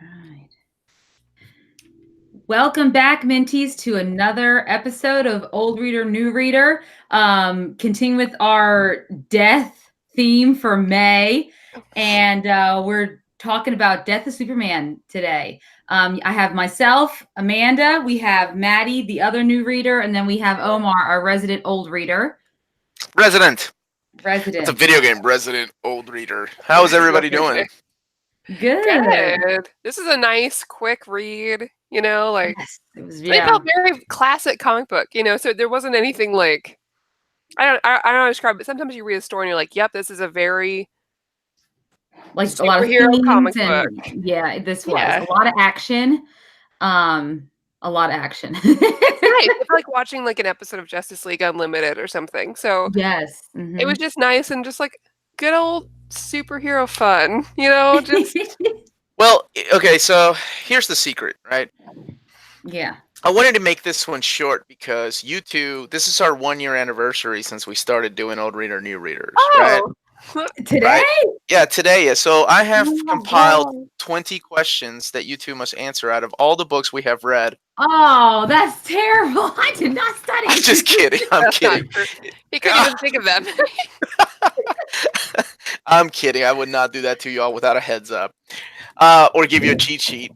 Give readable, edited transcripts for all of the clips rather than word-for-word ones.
Right. Welcome back, Mentees, to another episode of Old Reader, New Reader. Continue with our death theme for May. And we're talking about Death of Superman today. I have myself, Amanda. We have Maddie, the other new reader. And then we have Omar, our resident old reader. Resident. It's a video game. Resident old reader. How is everybody doing? Good. This is a nice, quick read. Yes, it was, It felt very classic comic book. So there wasn't anything like I don't know how to describe it. Sometimes you read a story and you're like, "Yep, this is a very like a lot of superhero comic and, book." Yeah, this was a lot of action. A lot of action. Right. It's like watching like an episode of Justice League Unlimited or something. So yes, it was just nice and just like good old superhero fun. Just Well, okay, so here's the secret, right? Yeah. I wanted to make this one short because you two, this is our 1-year anniversary since we started doing Old Reader, New Readers. Right? Today? Right? Yeah, today. Yeah. So I have compiled 20 questions that you two must answer out of all the books we have read. Oh, that's terrible. I did not study. I'm just kidding. I'm kidding. He couldn't even think of them. I'm kidding. I would not do that to y'all without a heads up. Or give you a cheat sheet.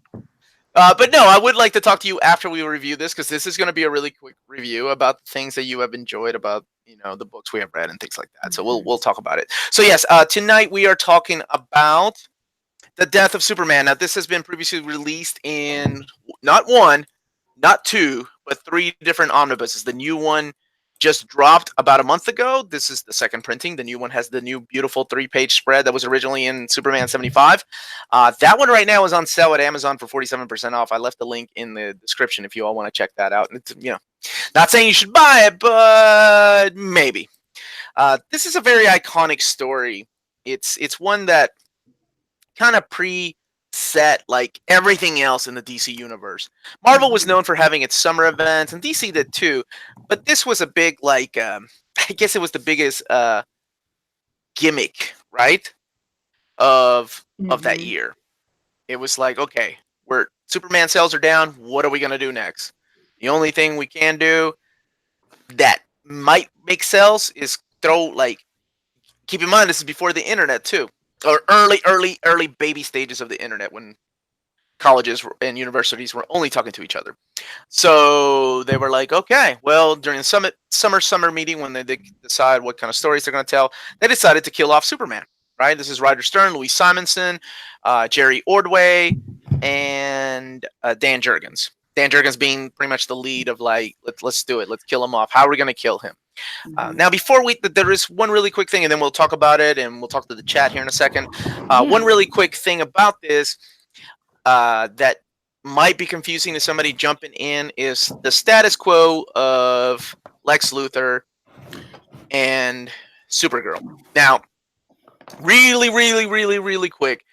But no, I would like to talk to you after we review this because this is going to be a really quick review about the things that you have enjoyed about the books we have read and things like that. So we'll talk about it. So yes, tonight we are talking about the Death of Superman. Now this has been previously released in not 1, not 2, but 3 different omnibuses. The new one just dropped about a month ago. This is the second printing. The new one has the new beautiful 3-page spread that was originally in Superman 75. That one right now is on sale at Amazon for 47% off. I left the link in the description if you all want to check that out. And it's, not saying you should buy it, but maybe. This is a very iconic story. It's one that kind of set like everything else in the DC universe. Marvel was known for having its summer events, and DC did too. But this was a big, like, I guess it was the biggest gimmick, right, of that year. It was like, okay, Superman sales are down. What are we gonna do next? The only thing we can do that might make sales is keep in mind this is before the internet too. Or early baby stages of the internet when colleges and universities were only talking to each other. So they were like, okay, well, during the summer meeting when they decide what kind of stories they're going to tell, they decided to kill off Superman, right? This is writer Stern, Louise Simonson, Jerry Ordway, and Dan Jurgens. Dan Jurgens being pretty much the lead of like, let's do it. Let's kill him off. How are we going to kill him? Now, before there is one really quick thing, and then we'll talk about it, and we'll talk to the chat here in a second. One really quick thing about this that might be confusing to somebody jumping in is the status quo of Lex Luthor and Supergirl. Now, really quick.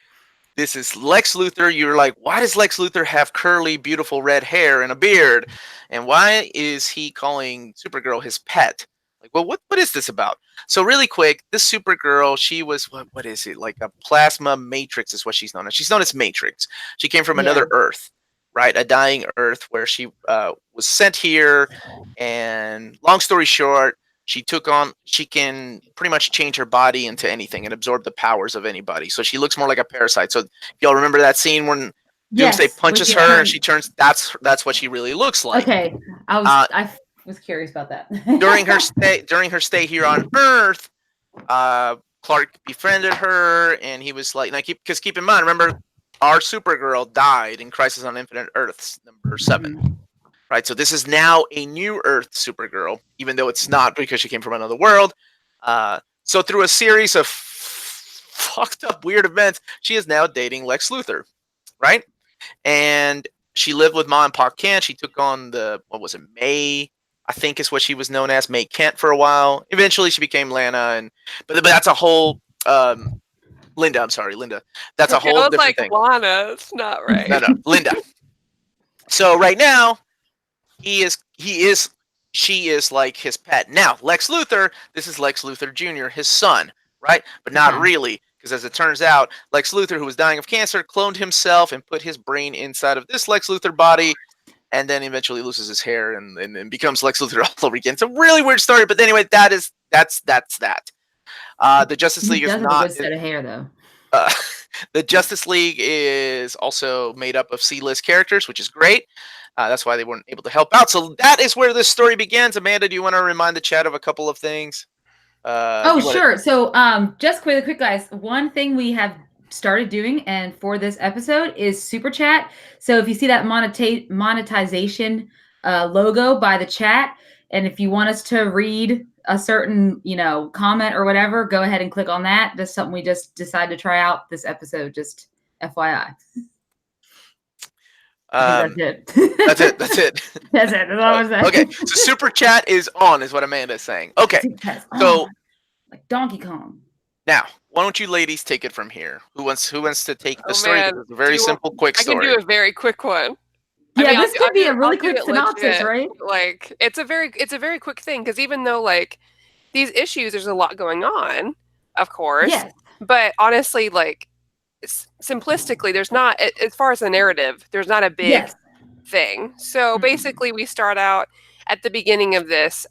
This is Lex Luthor. You're like, why does Lex Luthor have curly, beautiful red hair and a beard? And why is he calling Supergirl his pet? Like, well, what is this about? So really quick, this Supergirl, she was, what is it? Like a plasma matrix is what she's known as. She's known as Matrix. She came from another Earth, right? A dying Earth where she was sent here. And long story short, she can pretty much change her body into anything and absorb the powers of anybody. So she looks more like a parasite. So y'all remember that scene when Doomsday punches her and she turns, that's what she really looks like. Okay. I was curious about that. during her stay here on Earth, Clark befriended her and he was like, because keep in mind, remember our Supergirl died in Crisis on Infinite Earths number 7. Right, so this is now a new Earth Supergirl, even though it's not because she came from another world. So through a series of fucked up weird events, she is now dating Lex Luthor, right? And she lived with Ma and Pa Kent. She took on May, I think is what she was known as, May Kent for a while. Eventually she became Lana, but that's a whole Linda. I'm sorry, Linda. That's a whole different thing. Lana, it's not right. No, Linda. So right now, she is like his pet. Now, Lex Luthor, this is Lex Luthor Jr., his son, right? But not really. because as it turns out, Lex Luthor, who was dying of cancer, cloned himself and put his brain inside of this Lex Luthor body, and then eventually loses his hair and becomes Lex Luthor all over again. It's a really weird story, but anyway, that's that. The Justice League He is does have not a good set of hair, though. the Justice League is also made up of C-list characters, which is great. That's why they weren't able to help out. So that is where this story begins. Amanda, do you want to remind the chat of a couple of things? Sure. So just really quick, guys, one thing we have started doing and for this episode is super chat. So if you see that monetization logo by the chat, and if you want us to read a certain comment or whatever, go ahead and click on that. That's something we just decided to try out this episode, just FYI. That's it. That's it. That's it. That's all I was saying. Okay, so super chat is on, is what Amanda is saying. Okay, so like Donkey Kong. Now, why don't you ladies take it from here? Who wants to take the story? It's a very simple, quick story. I can do a very quick one. Yeah, this could be a really quick synopsis, right? Like, it's a very quick thing, because even though like these issues, there's a lot going on, of course. Yes. But honestly, like simplistically, there's not, as far as the narrative, there's not a big thing. So basically, we start out at the beginning of this.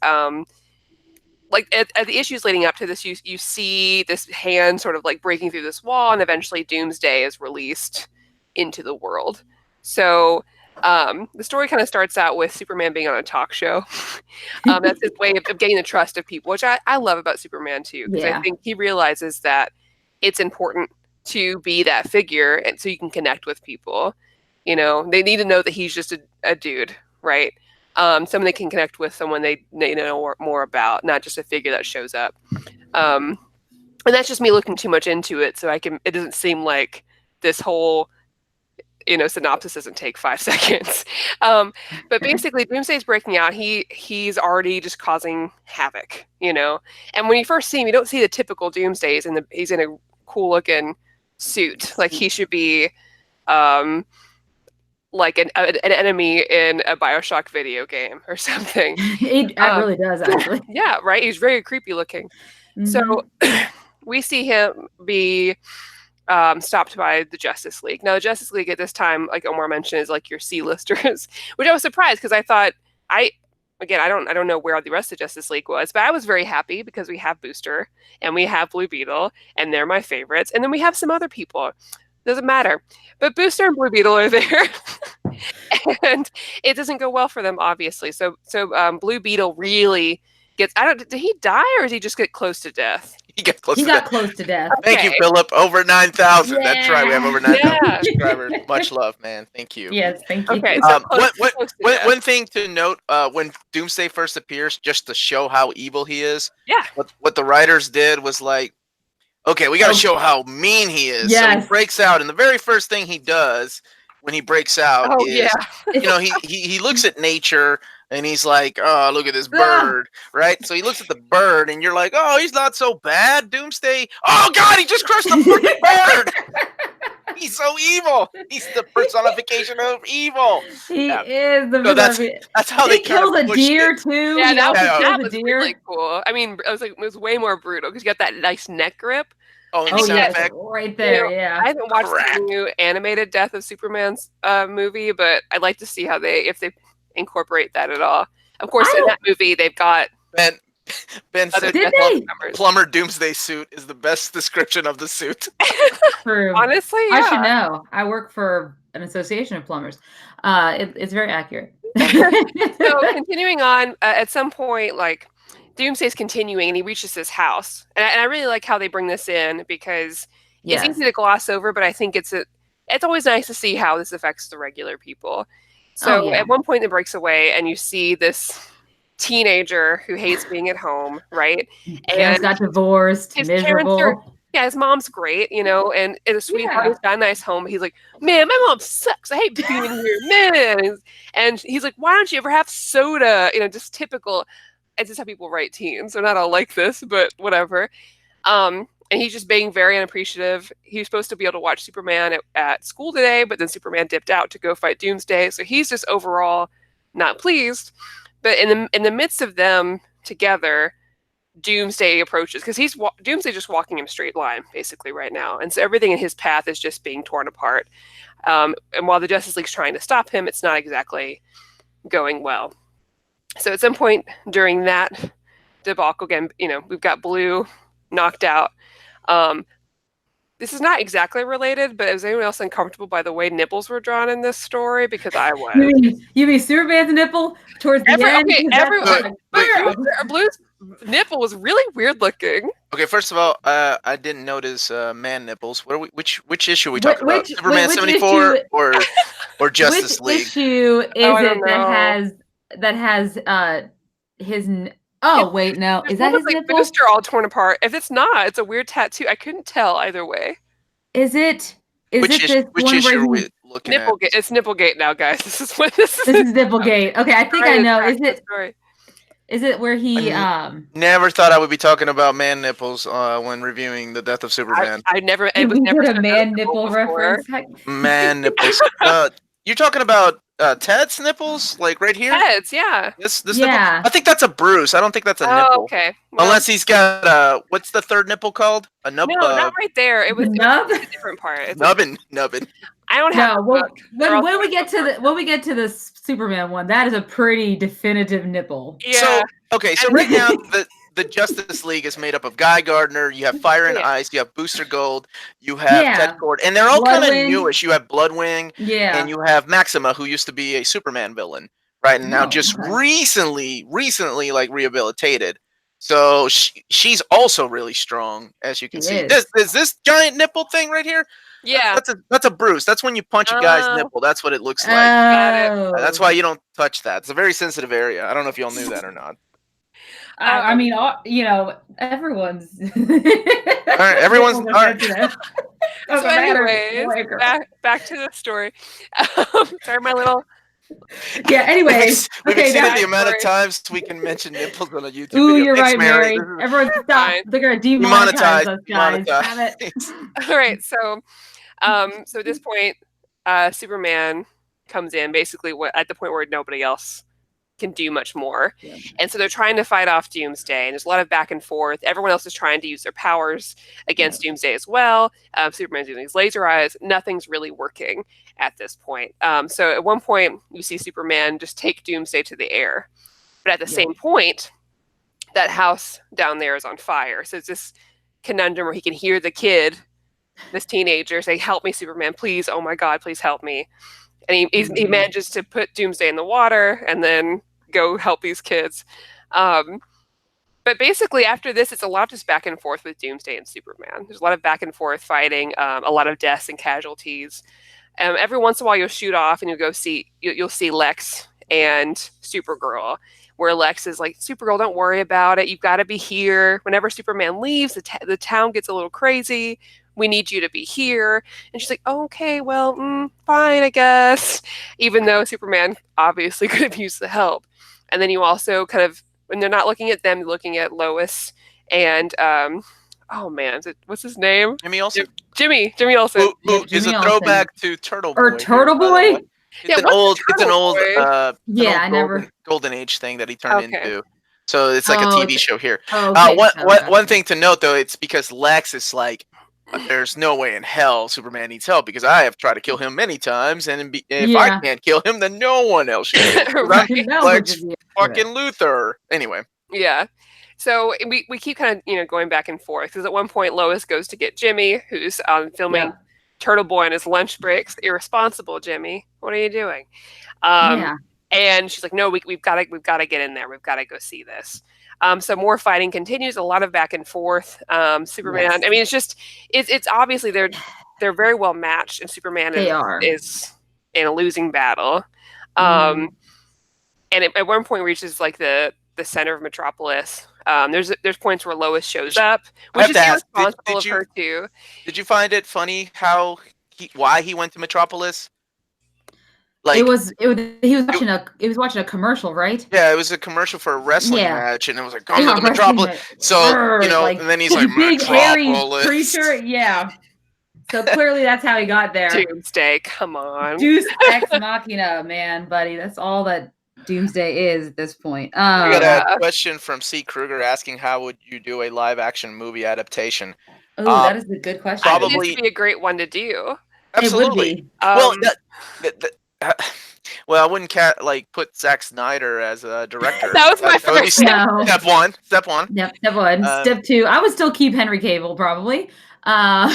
Like at the issues leading up to this, you see this hand sort of like breaking through this wall, and eventually Doomsday is released into the world. So the story kind of starts out with Superman being on a talk show. That's his way of getting the trust of people, which I love about Superman too, because I think he realizes that it's important to be that figure, and so you can connect with people. They need to know that he's just a dude, right? Someone they can connect with, someone they know more about, not just a figure that shows up. And that's just me looking too much into it, so it doesn't seem like this whole synopsis doesn't take 5 seconds. But basically, Doomsday's breaking out. He's already just causing havoc, And when you first see him, you don't see the typical Doomsday. He's in a cool looking suit, like he should be like an enemy in a BioShock video game or something. It really does, actually. Yeah, right? He's very creepy looking. Mm-hmm. So we see him be stopped by the Justice League. Now, the Justice League at this time, like Omar mentioned, is like your C-listers, which I was surprised, because I thought, I don't know where the rest of the Justice League was, but I was very happy because we have Booster and we have Blue Beetle, and they're my favorites. And then we have some other people. Doesn't matter. But Booster and Blue Beetle are there. And it doesn't go well for them, obviously. So Blue Beetle really gets, did he die, or did he just get close to death? He got close to death. Okay. Thank you, Philip. Over 9,000. Yeah. That's right. We have over 9,000 subscribers. Much love, man. Thank you. Yes, thank you. Okay. So one thing to note, when Doomsday first appears, just to show how evil he is, what the writers did was like, okay, we got to show how mean he is. Yes. So he breaks out, and the very first thing he does when he breaks out is, he looks at nature, and he's like, oh, look at this bird, right? So he looks at the bird, and you're like, oh, he's not so bad. Doomsday, oh, God, he just crushed the fucking bird. He's so evil. He's the personification of evil. He is the that's how they killed a deer, too. Yeah, that was really cool. I mean, it was way more brutal, because you got that nice neck grip. Oh, and yes, right there, I haven't watched the new animated Death of Superman's movie, but I'd like to see how if they incorporate that at all. Of course, in that movie, they've got Ben said Plumber Doomsday suit is the best description of the suit. True. Honestly, yeah. I should know. I work for an association of plumbers. It's very accurate. So continuing on, at some point, like, Doomsday's continuing, and he reaches this house, and I really like how they bring this in, because it's easy to gloss over, but I think it's always nice to see how this affects the regular people. So at one point, it breaks away, and you see this teenager who hates being at home, right? And got divorced, miserable. His mom's great, and a sweetheart. He's got a nice home. He's like, man, my mom sucks. I hate being here, man. And he's like, why don't you ever have soda? Just typical. It's just how people write teens. They're not all like this, but whatever. And he's just being very unappreciative. He was supposed to be able to watch Superman at school today, but then Superman dipped out to go fight Doomsday. So he's just overall not pleased. But in the midst of them together, Doomsday approaches, because Doomsday just walking in a straight line basically right now, and so everything in his path is just being torn apart. And while the Justice League's trying to stop him, it's not exactly going well. So at some point during that debacle, again, we've got Blue knocked out. This is not exactly related, but was anyone else uncomfortable by the way nipples were drawn in this story? Because I was. You mean Superman's nipple towards the end? Okay, Blue's nipple was really weird looking. Okay, first of all, I didn't notice man nipples. Which issue are we talking about? Superman 74 or Justice League? Which issue is it that has his? Oh wait, no, is that his nipple? Booster all torn apart. If it's not, it's a weird tattoo. I couldn't tell either way. Is it? Which issue are we looking at? It's Nipplegate now, guys. This is Nipplegate. Okay, I think I know. Is it where he never thought I would be talking about man nipples when reviewing The Death of Superman. I never. It was never a man nipple reference. Man nipples. You're talking about Ted's nipples, like right here. Ted's, yeah. This nipple. I think that's a Bruce. I don't think that's a nipple. Okay. Well, unless he's got what's the third nipple called? A nub. No, not right there. It was nub. A different part. Nubbin. I don't have. No, when we get to the Superman one, that is a pretty definitive nipple. Yeah. So right now the Justice League is made up of Guy Gardner, you have Fire and Ice, you have Booster Gold, you have Ted Kord, and they're all kind of newish. You have Bloodwing, and you have Maxima, who used to be a Superman villain, right? And now just recently like rehabilitated. So she's also really strong, as you can see. Is this giant nipple thing right here? Yeah, that's a Bruce. That's when you punch a guy's nipple. That's what it looks like. That's why you don't touch that. It's a very sensitive area. I don't know if y'all knew that or not. I mean, everyone's. All right, everyone's. All right. So, anyways, back to the story. Sorry, my little. Yeah. Anyways, we've exceeded the amount of times we can mention nipples on a YouTube video. Ooh, you're right, Mary. Everyone stop. They're gonna demonetize us, guys. Have it. All right. So at this point, Superman comes in basically at the point where nobody else can do much more. Yeah. And so they're trying to fight off Doomsday, and there's a lot of back and forth. Everyone else is trying to use their powers against Doomsday as well. Superman's using his laser eyes. Nothing's really working at this point. So at one point, you see Superman just take Doomsday to the air. But at the same point, that house down there is on fire. So it's this conundrum where he can hear the kid, this teenager, say, "Help me, Superman, please. Oh my God, please help me." And he manages to put Doomsday in the water and then go help these kids. But basically after this, it's a lot of just back and forth with Doomsday and Superman. There's a lot of back and forth fighting, a lot of deaths and casualties. Every once in a while you'll shoot off and you'll see Lex and Supergirl, where Lex is like, "Supergirl, don't worry about it. You've got to be here. Whenever Superman leaves, the town gets a little crazy. We need you to be here." And she's like, "Oh, okay, well, fine, I guess." Even though Superman obviously could have used the help. And then you also kind of, when they're not looking at them, looking at Lois and, oh man, what's his name? Jimmy Olsen. Jimmy Olsen. Who is a throwback to Turtle Boy. Or Turtle Boy? It's an old Golden Age thing that he turned into. So it's like a TV show here. One thing to note, though, it's because Lex is like, there's no way in hell Superman needs help because I have tried to kill him many times, and if I can't kill him, then no one else should. Lex fucking Luthor. Anyway. Yeah. So we keep kind of going back and forth because at one point Lois goes to get Jimmy, who's filming Turtle Boy on his lunch breaks. "Irresponsible, Jimmy. What are you doing?" And she's like, "No, we've got to get in there. We've got to go see this." So more fighting continues, a lot of back and forth. Superman, I mean, it's obviously they're very well matched, and Superman is in a losing battle. And at one point reaches like the center of Metropolis. There's points where Lois shows up, which is irresponsible of her too. Did you find it funny why he went to Metropolis? Like he was watching a commercial, right? Yeah, it was a commercial for a wrestling match, and it was like, "Come to Metropolis." So and then he's like, big hairy Metropolis. creature, yeah. So clearly that's how he got there. Doomsday, come on. Deus Ex Machina, man, buddy. That's all that Doomsday is at this point. I got a question from C. Kruger asking, how would you do a live-action movie adaptation? Oh, that is a good question. I think this would be a great one to do. Absolutely. It would be. Well, well, I wouldn't put Zack Snyder as a director. That was my first step one. Step one. Yep, step one. Step two. I would still keep Henry Cavill probably. Yeah,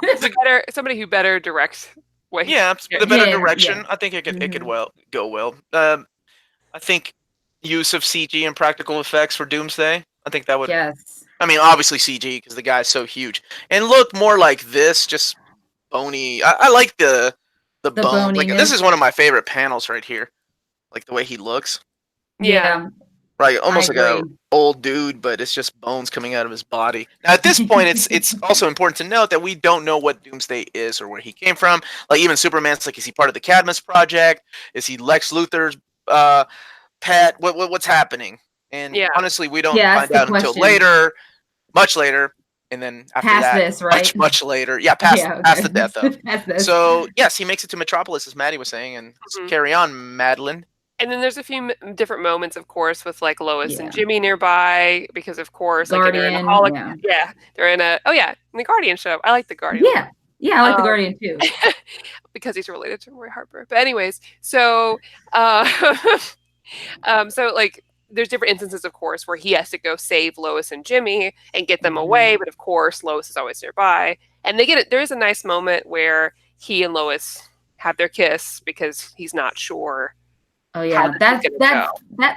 but somebody who better directs. The better direction. Yeah. I think it could go well. I think use of CG and practical effects for Doomsday. I think that would. Yes. I mean, obviously CG because the guy's so huge, and look more like this, just bony. I like the bone. Like this is one of my favorite panels right here. Like the way he looks. Yeah. Right, almost like a old dude, but it's just bones coming out of his body. Now, at this point, it's also important to note that we don't know what Doomsday is or where he came from. Like even Superman's like, is he part of the Cadmus Project? Is he Lex Luthor's pet? What's happening? And honestly, we don't find out until later, much later, and then after past that, this, right? much later. Yeah, past the death of. So yes, he makes it to Metropolis, as Maddie was saying, and carry on, Madeline. And then there's a few different moments, of course, with like Lois and Jimmy nearby, because of course, Guardian, like they're in the Guardian show. I like the Guardian. Yeah, I like the Guardian too, because he's related to Roy Harper. But anyways, so so like there's different instances, of course, where he has to go save Lois and Jimmy and get them away, but of course, Lois is always nearby, and they get it. There is a nice moment where he and Lois have their kiss because he's not sure. Oh yeah, that.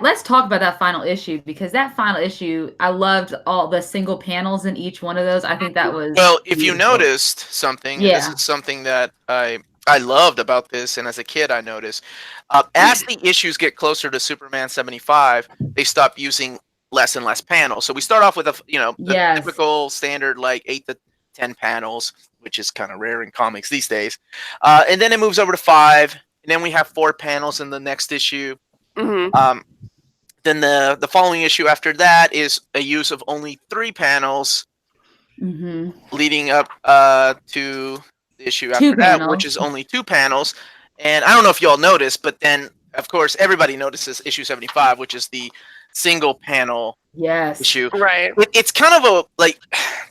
Let's talk about that final issue, because that final issue, I loved all the single panels in each one of those. I think that was if you noticed something, this is something that I loved about this, and as a kid I noticed, as the issues get closer to Superman 75, they stop using less and less panels. So we start off with the typical standard like 8 to 10 panels, which is kind of rare in comics these days, and then it moves over to 5. And then we have 4 panels in the next issue. Mm-hmm. Then the following issue after that is a use of only 3 panels, leading up to the issue after that, which is only 2 panels. And I don't know if you all noticed, but then, of course, everybody notices issue 75, which is the single panel issue. Right. It's kind of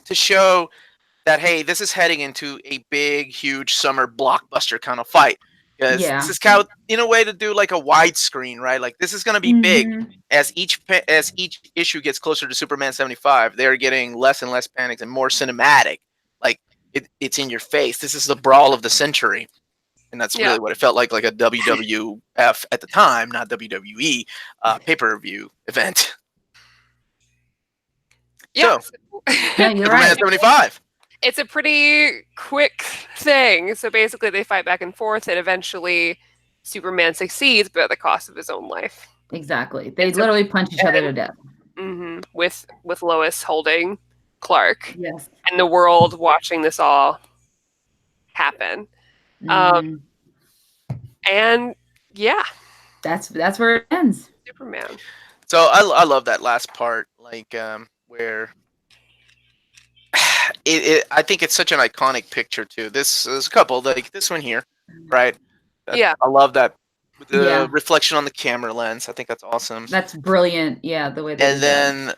to show that, hey, this is heading into a big, huge summer blockbuster kind of fight. Because this is kind of, in a way, to do like a widescreen, right? Like this is going to be big as each issue gets closer to Superman 75. They're getting less and less panics and more cinematic. Like it's in your face. This is the brawl of the century, and that's really what it felt like a WWF at the time, not WWE pay-per-view event. Yeah, so you're Superman 75. It's a pretty quick thing. So basically they fight back and forth, and eventually Superman succeeds, but at the cost of his own life. Exactly. They literally punch each other to death. Mm-hmm. With Lois holding Clark. Yes. And the world watching this all happen. And that's where it ends. Superman. So I love that last part, like where I think it's such an iconic picture too. There's a couple, like this one here, right? I love that. The reflection on the camera lens. I think that's awesome. That's brilliant. Yeah, the way. And then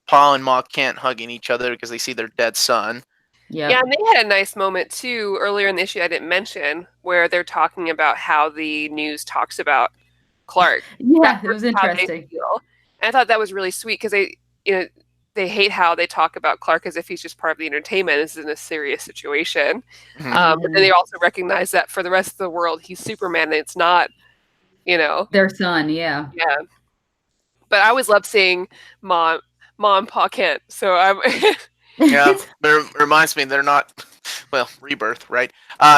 Pa and Ma can't hugging each other because they see their dead son. Yeah, and they had a nice moment too earlier in the issue I didn't mention, where they're talking about how the news talks about Clark. Yeah, it was interesting. And I thought that was really sweet because they hate how they talk about Clark as if he's just part of the entertainment. This is in a serious situation. But then they also recognize that for the rest of the world, he's Superman, and it's not, their son. Yeah. Yeah. But I always love seeing Mom and Pa Kent. So I'm. Yeah, but it reminds me they're not. Well, Rebirth, right?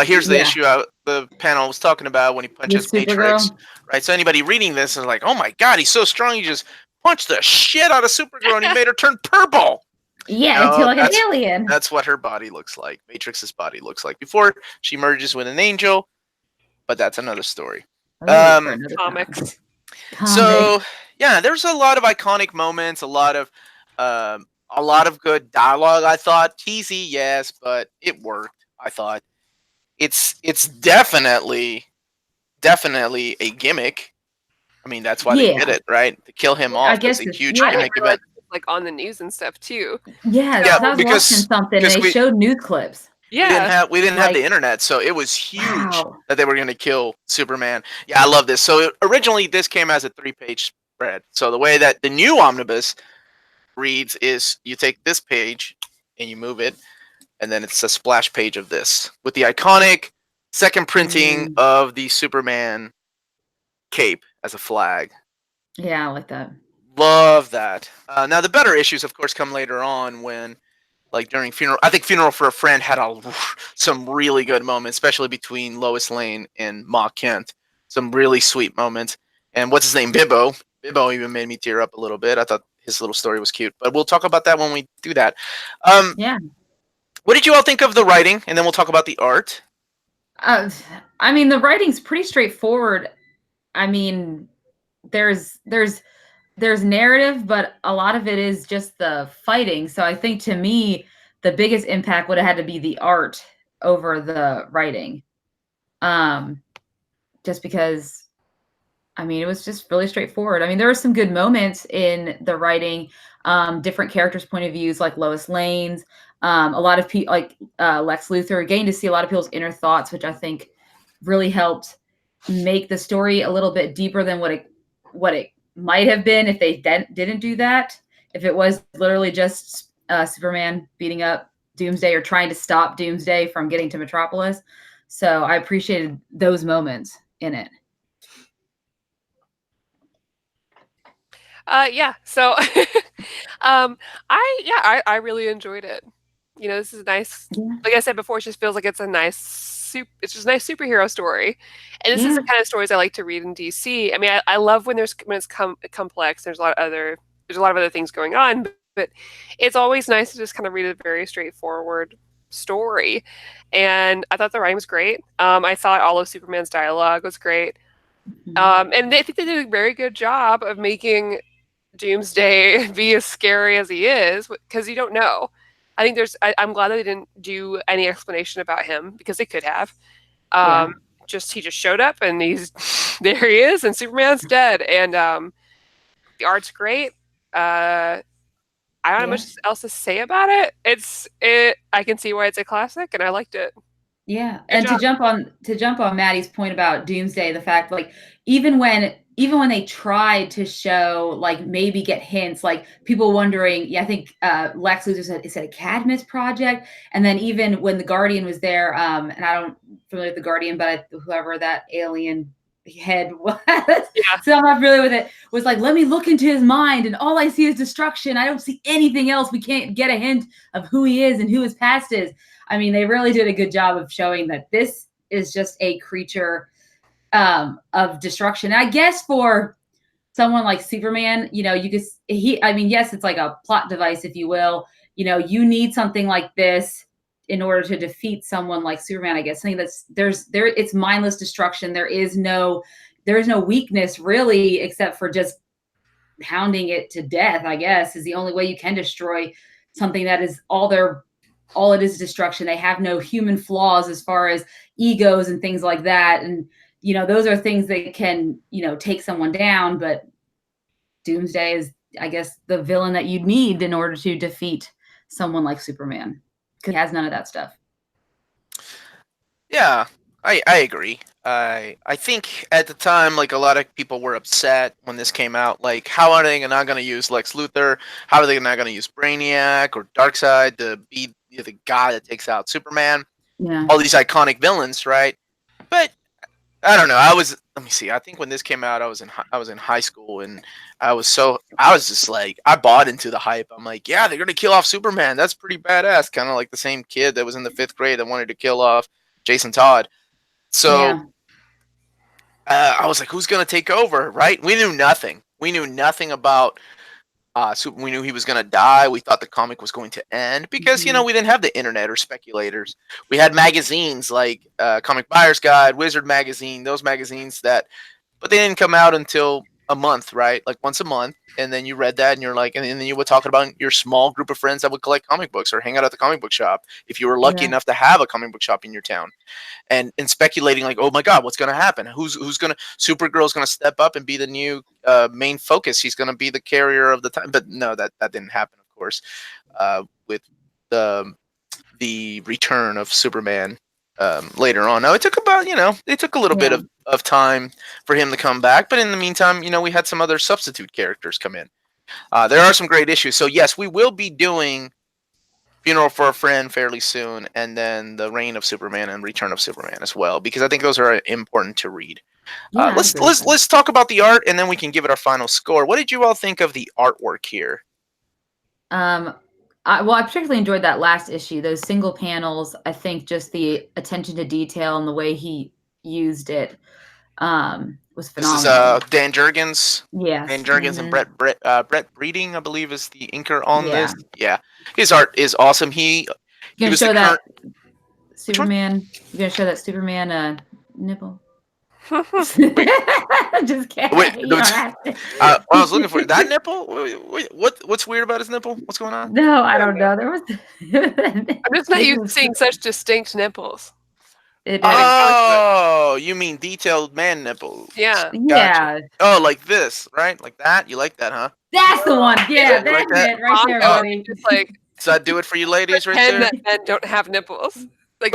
Here's the issue the panel was talking about when he punches Matrix, right? So anybody reading this is like, oh my God, he's so strong. He just punched the shit out of Supergirl and he made her turn purple. Yeah, until like an alien. That's what her body looks like. Matrix's body looks like before she merges with an angel. But that's another story. Comics. So yeah, there's a lot of iconic moments, a lot of good dialogue. I thought cheesy, yes, but it worked. I thought it's definitely a gimmick. I mean, that's why they did it, right? To kill him off. I guess It's a huge yeah. gimmick event. Like on the news and stuff too. Yeah, I was watching something and they showed news clips. Yeah, we didn't have the internet, so it was huge that they were going to kill Superman. Yeah, I love this. So originally, this came as a 3-page spread. So the way that the new omnibus reads is you take this page and you move it, and then it's a splash page of this with the iconic second printing of the Superman cape as a flag. Yeah, I like that. Love that. Now the better issues, of course, come later on when, like during Funeral. I think Funeral for a Friend had some really good moments, especially between Lois Lane and Ma Kent. Some really sweet moments. And what's his name, Bibbo? Bibbo even made me tear up a little bit. I thought his little story was cute, but we'll talk about that when we do that. Yeah. What did you all think of the writing? And then we'll talk about the art. I mean, the writing's pretty straightforward. I mean, there's narrative, but a lot of it is just the fighting. So I think to me, the biggest impact would have had to be the art over the writing. Just because, I mean, it was just really straightforward. I mean, there were some good moments in the writing, different characters' point of views, like Lois Lane's, a lot of people, like Lex Luthor, getting to see a lot of people's inner thoughts, which I think really helped make the story a little bit deeper than what it might have been if they didn't do that. If it was literally just Superman beating up Doomsday or trying to stop Doomsday from getting to Metropolis. So I appreciated those moments in it. Yeah. So, I really enjoyed it. You know, this is nice. Yeah. Like I said before, it just feels like it's a nice a nice superhero story, and this is the kind of stories I like to read in DC. I mean, I love when it's complex. There's a lot of other things going on, but it's always nice to just kind of read a very straightforward story. And I thought the writing was great. I thought all of Superman's dialogue was great, and I think they did a very good job of making Doomsday be as scary as he is, because you don't know. I think I'm glad that they didn't do any explanation about him, because they could have. He just showed up and there he is, and Superman's dead, and the art's great. I don't have much else to say about it. I can see why it's a classic, and I liked it. Yeah, and to jump on Maddie's point about Doomsday, the fact, like, even when they tried to show, like, maybe get hints, like people wondering, I think Lex Luthor said, is it a Cadmus project? And then even when the Guardian was there, and I don't familiar with the Guardian, but whoever that alien head was, so I'm not familiar with it, was like, let me look into his mind, and all I see is destruction. I don't see anything else. We can't get a hint of who he is and who his past is. I mean, they really did a good job of showing that this is just a creature of destruction. And I guess for someone like Superman, you know, yes, it's like a plot device, if you will. You know, you need something like this in order to defeat someone like Superman, I guess. Something it's mindless destruction. There is no weakness, really, except for just pounding it to death, I guess, is the only way you can destroy something that is all it is destruction. They have no human flaws as far as egos and things like that. And, you know, those are things that can, you know, take someone down. But Doomsday is, I guess, the villain that you need in order to defeat someone like Superman, because he has none of that stuff. Yeah, I agree. I think at the time, like, a lot of people were upset when this came out. Like, how are they not going to use Lex Luthor? How are they not going to use Brainiac or Darkseid to be the guy that takes out Superman? Yeah. All these iconic villains, right? But I don't know. Let me see. I think when this came out, I was in high school, and I was just like, I bought into the hype. I'm like, yeah, they're going to kill off Superman. That's pretty badass. Kind of like the same kid that was in the 5th grade that wanted to kill off Jason Todd. So I was like, who's going to take over, right? We knew nothing. We knew nothing about we knew he was going to die. We thought the comic was going to end because, you know, we didn't have the internet or speculators. We had magazines like Comic Buyer's Guide, Wizard Magazine, those magazines but they didn't come out until a month, right? Like once a month, and then you read that, and you're like, and then you would talk about your small group of friends that would collect comic books or hang out at the comic book shop if you were lucky enough to have a comic book shop in your town, and speculating like, oh my god, what's going to happen? Who's going to Supergirl's going to step up and be the new main focus? She's going to be the carrier of the time, but no, that didn't happen, of course, with the return of Superman. Later on. Now it took about, it took a little bit of time for him to come back, but in the meantime, we had some other substitute characters come in. There are some great issues. So yes, we will be doing Funeral for a Friend fairly soon, and then the Reign of Superman and Return of Superman as well, because I think those are important to read. Let's talk about the art, and then we can give it our final score. What did you all think of the artwork here? I particularly enjoyed that last issue. Those single panels, I think just the attention to detail and the way he used it was phenomenal. This is Dan Jurgens. Yes. Dan Jurgens and Brett Breeding, I believe, is the inker on this. Yeah. His art is awesome. He was show that Superman. You're going to show that Superman nipple? Just kidding. Wait, I was looking for that nipple. What's weird about his nipple? What's going on? No, I don't know. There was. I'm just not used to seeing such distinct nipples. Oh, you mean detailed man nipples? Yeah. Gotcha. Yeah. Oh, like this, right? Like that? You like that, huh? That's the one. Yeah, that's like that? It right there, buddy. Just like. Does that do it for you, ladies? Right there. That men don't have nipples. Like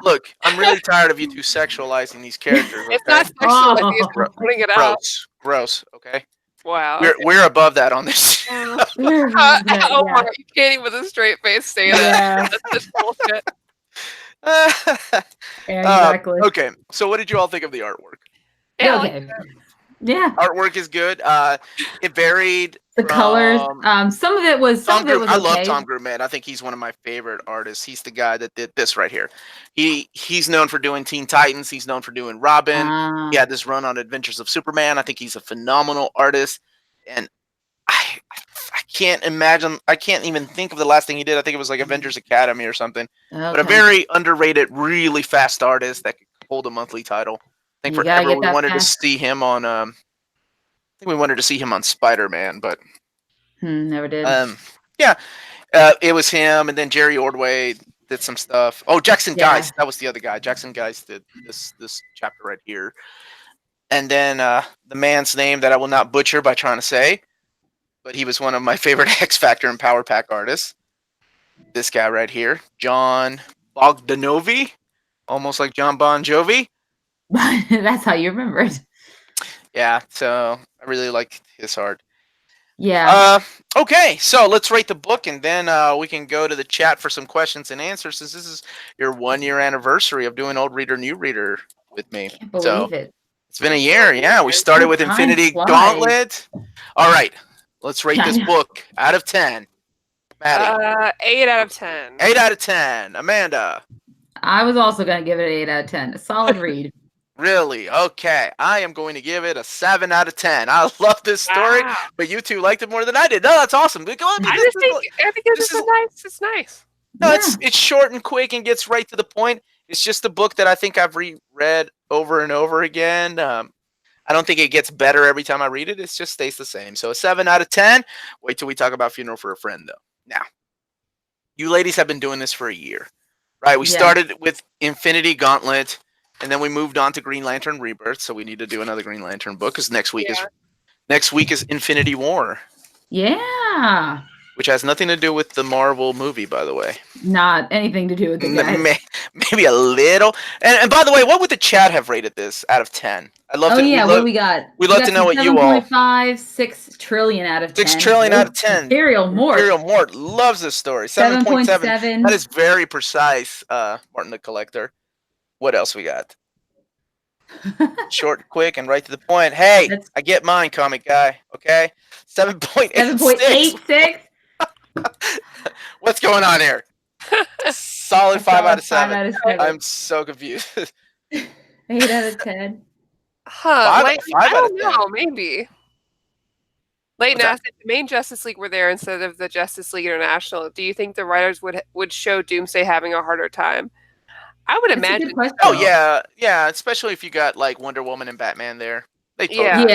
Look, I'm really tired of you two sexualizing these characters. Okay? It's not sexualizing, it's putting it out. Gross. Okay. Wow. We're above that on this. Oh my! You can't even with a straight face say that. That's just bullshit. Exactly. Okay, so what did you all think of the artwork? Yeah. Artwork is good. It varied. The colors. Some of it was. I love Tom Grumet. I think he's one of my favorite artists. He's the guy that did this right here. He's known for doing Teen Titans. He's known for doing Robin. He had this run on Adventures of Superman. I think he's a phenomenal artist, and I can't imagine. I can't even think of the last thing he did. I think it was like Avengers Academy or something. Okay. But a very underrated, really fast artist that could hold a monthly title. I think forever we wanted to see him on. I think we wanted to see him on Spider-Man, but never did. It was him, and then Jerry Ordway did some stuff. Oh, Jackson Geist, that was the other guy. Jackson Geist did this chapter right here, and then the man's name that I will not butcher by trying to say, but he was one of my favorite X Factor and Power Pack artists. This guy right here, John Bogdanovi, almost like John Bon Jovi. That's how you remember it. Yeah, so I really liked his art. Yeah. Okay, so let's rate the book, and then we can go to the chat for some questions and answers, since this is your 1-year anniversary of doing Old Reader, New Reader with me. Can't believe it. It's been a year. Yeah, we started with Infinity Gauntlet. All right, let's rate this book out of 10. Maddie. 8 out of 10. 8 out of 10. Amanda. I was also going to give it an 8 out of 10. A solid read. Really? Okay. I am going to give it a 7 out of 10. I love this story, but you two liked it more than I did. No, that's awesome. I think it's nice. No, it's short and quick and gets right to the point. It's just a book that I think I've reread over and over again. I don't think it gets better every time I read it. It just stays the same. So a 7 out of 10. Wait till we talk about Funeral for a Friend, though. Now, you ladies have been doing this for a year, right? We started with Infinity Gauntlet. And then we moved on to Green Lantern Rebirth, so we need to do another Green Lantern book, because next week is Infinity War. Yeah. Which has nothing to do with the Marvel movie, by the way. Not anything to do with it, guys. Maybe a little. And by the way, what would the chat have rated this out of 10? I'd love to. What do we got? We'd love to know what you all. 7.5, 6 trillion out of 10. 6 trillion out of 10. Imperial Mort loves this story. 7.7. That is very precise, Martin the Collector. What else we got? Short, quick, and right to the point. Hey, I get mine, comic guy. Okay, 7.86. What's going on here? Solid 5 out of 7. I'm so confused. 8 out of 10. I don't know. Maybe. Leighton asked if the main Justice League were there instead of the Justice League International. Do you think the writers would show Doomsday having a harder time? I would imagine. Oh yeah, especially if you got like Wonder Woman and Batman there. They totally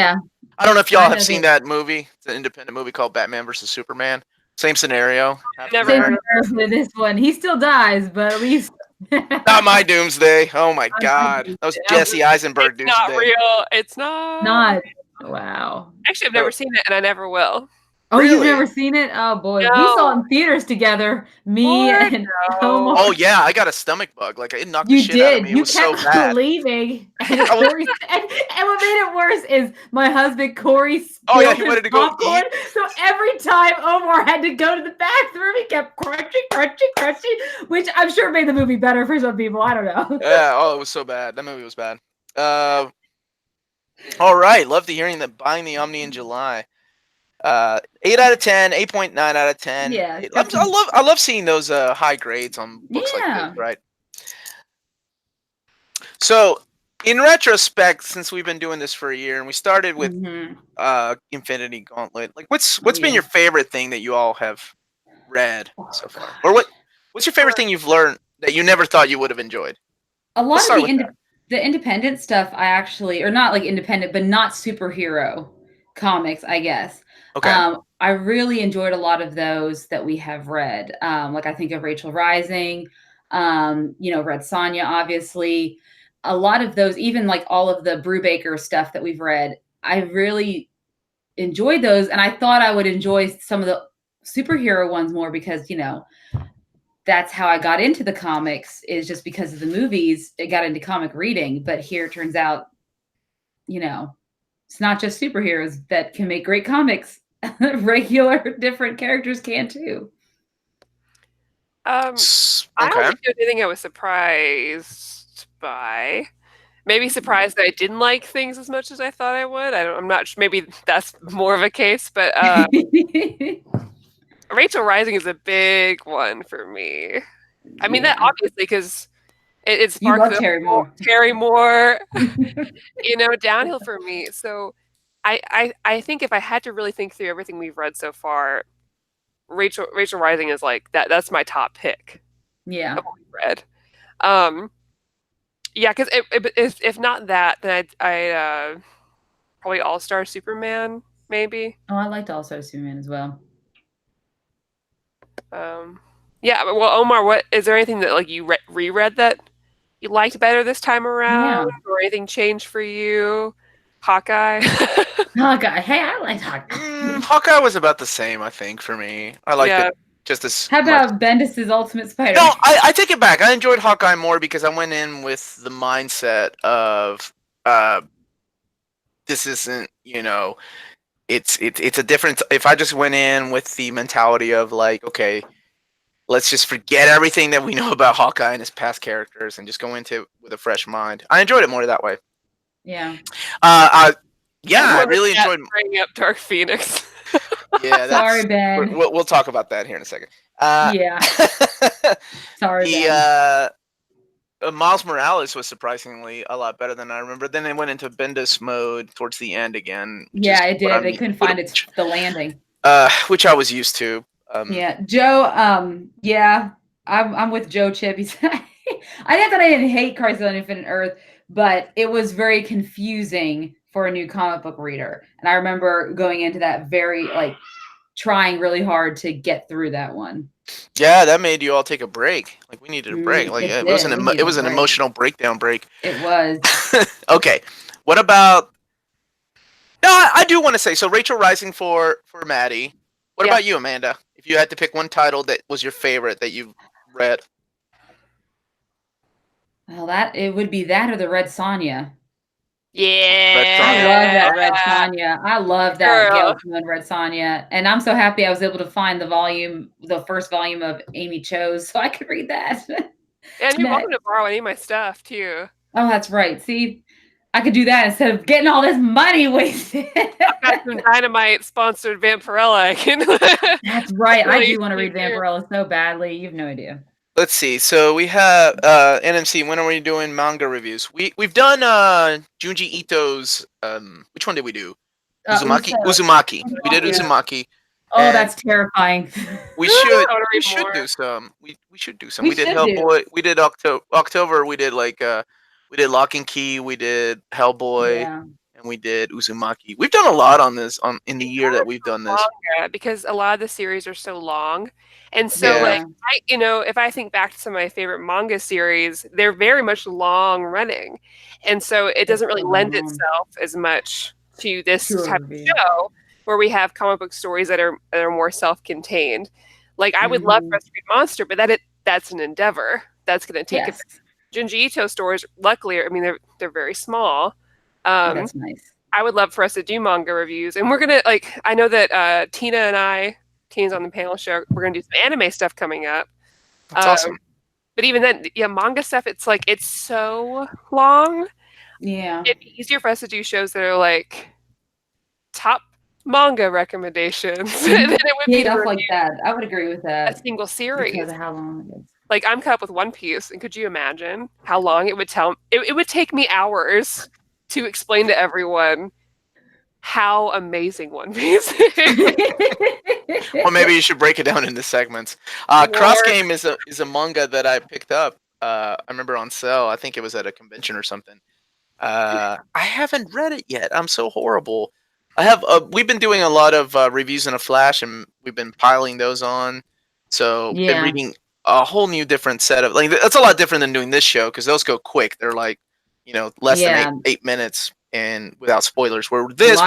I don't know if y'all have seen that movie. It's an independent movie called Batman vs Superman. Same scenario. Never heard of with this one. He still dies, but at least not my Doomsday. Oh my God, that was Jesse Eisenberg Doomsday. Not real. It's not. Wow. Actually, I've never seen it, and I never will. Oh, really? You've never seen it? Oh boy, no. We saw it in theaters together. Me and Omar. Oh yeah, I got a stomach bug. Like it knocked the shit out of me. It was so bad. Leaving. And what made it worse is my husband Corey spilled he wanted to go popcorn. So every time Omar had to go to the bathroom, he kept crunching, which I'm sure made the movie better for some people. I don't know. Yeah. Oh, it was so bad. That movie was bad. All right. Love to hearing that buying the Omni in July. 8 out of 10, 8.9 out of 10. Yeah, I love seeing those high grades on books like this, right? So, in retrospect, since we've been doing this for a year, and we started with Infinity Gauntlet, like what's been your favorite thing that you all have read so far, or what's your favorite thing you've learned that you never thought you would have enjoyed? A lot of the independent stuff, I actually, or not like independent, but not superhero comics, I guess. Okay. I really enjoyed a lot of those that we have read. Like I think of Rachel Rising, Red Sonja, obviously. A lot of those, even like all of the Brubaker stuff that we've read, I really enjoyed those. And I thought I would enjoy some of the superhero ones more because, that's how I got into the comics, is just because of the movies. I got into comic reading, but here it turns out, it's not just superheroes that can make great comics. Regular, different characters can too. I don't think there's anything I was surprised by. Maybe surprised that I didn't like things as much as I thought I would. I'm not sure. Maybe that's more of a case, but Rachel Rising is a big one for me. I mean, that obviously because it sparked Terry Moore, downhill for me. So I think if I had to really think through everything we've read so far, Rachel Rising is like that. That's my top pick. Yeah. Of what we've read. Yeah, because if not that, then I'd probably All-Star Superman, maybe. Oh, I liked All-Star Superman as well. Yeah, well, Omar, is there anything that like you reread that you liked better this time around, or anything changed for you? Hawkeye. Hawkeye. Hey, I liked Hawkeye. Hawkeye was about the same, I think, for me. I liked it just as. How about Bendis' Ultimate Spider? No, I take it back. I enjoyed Hawkeye more because I went in with the mindset of this isn't, it's a different. If I just went in with the mentality of like, okay, let's just forget everything that we know about Hawkeye and his past characters and just go into it with a fresh mind. I enjoyed it more that way. Yeah. I really enjoyed bringing up Dark Phoenix. Yeah, sorry, Ben. We'll talk about that here in a second. Sorry, Ben. Miles Morales was surprisingly a lot better than I remember. Then they went into Bendis mode towards the end again. Yeah, it did. They couldn't find the landing. Which I was used to. Joe. I'm with Joe Chip. I didn't hate Crisis on Infinite Earth, but it was very confusing for a new comic book reader. And I remember going into that very trying really hard to get through that one. Yeah, that made you all take a break. Like we needed a break. It was an emotional breakdown break. It was. Okay. What about? No, I do want to say so. Rachel Rising for Maddie. What about you, Amanda? If you had to pick one title that was your favorite that you've read. Well, it would be that or the Red Sonja. Yeah, I love that Red Sonja. I love that Gail Simone Red Sonja, and I'm so happy I was able to find the first volume of Amy Cho's, so I could read that. And you're welcome to borrow any of my stuff too. Oh, that's right. See, I could do that instead of getting all this money wasted. I've got some Dynamite sponsored Vampirella. That's right. I do want to read Vampirella so badly. You have no idea. Let's see. So we have NMC. When are we doing manga reviews? We've done Junji Ito's. Which one did we do? Uzumaki. We did Uzumaki. Oh, that's terrifying. We should do some. We should do some. We did Hellboy. We did October. We did we did Lock and Key. We did Hellboy. Yeah. and we did Uzumaki. We've done a lot on this in the year that we've done this. Manga, because a lot of the series are so long, and so like if I think back to some of my favorite manga series, they're very much long running, and so it doesn't really lend itself as much to this type of show where we have comic book stories that are more self-contained. Like I would love for us to read Monster, but that's an endeavor. That's going to take it. Junji Ito stories, luckily, I mean they're very small. That's nice. I would love for us to do manga reviews, and we're gonna I know that Tina's on the panel show. We're gonna do some anime stuff coming up. That's awesome. But even then, manga stuff. It's so long. Yeah, it'd be easier for us to do shows that are like top manga recommendations than it would be stuff like that. I would agree with that. A single series because of how long it is. Like I'm caught up with One Piece, and could you imagine how long it would it would take me hours to explain to everyone how amazing One Piece is. Well, maybe you should break it down into segments. Cross Game is a manga that I picked up. I remember on sale. I think it was at a convention or something. I haven't read it yet. I'm so horrible. I have. We've been doing a lot of reviews in a flash, and we've been piling those on. So been reading a whole new different set of that's a lot different than doing this show because those go quick. They're like less than 8 minutes and without spoilers. Where this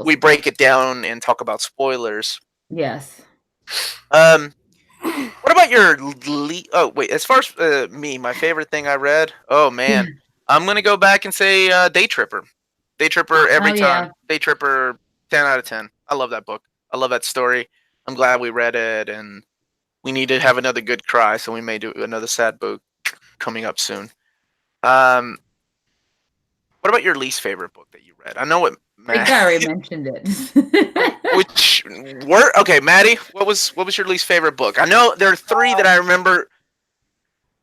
we break it down and talk about spoilers. Yes. What about your as far as my favorite thing I read? Oh man, I'm gonna go back and say Day Tripper. Day Tripper every time. Yeah. Day Tripper 10 out of 10. I love that book. I love that story. I'm glad we read it, and we need to have another good cry, so we may do another sad book coming up soon. What about your least favorite book that you read? I know what Matt. I already mentioned it. Okay, Maddie, what was your least favorite book? I know there are 3 that I remember.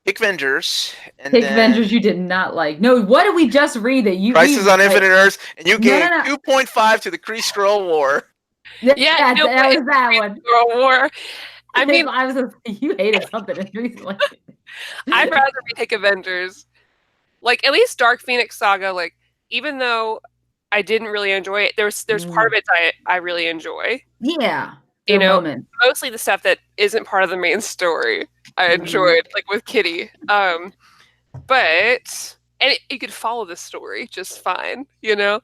Pick Vengers. Vengers you did not like. No, what did we just read that you Crisis on Infinite Earths, and you gave 2.5 to the Kree Skrull War. Yeah, that was that one. Skrull War. I mean, you hated something recently. I'd rather read Pick Avengers. Like at least Dark Phoenix Saga, like even though I didn't really enjoy it, there's part of it I really enjoy. Yeah. Mostly the stuff that isn't part of the main story. I enjoyed, like with Kitty. But you could follow the story just fine, And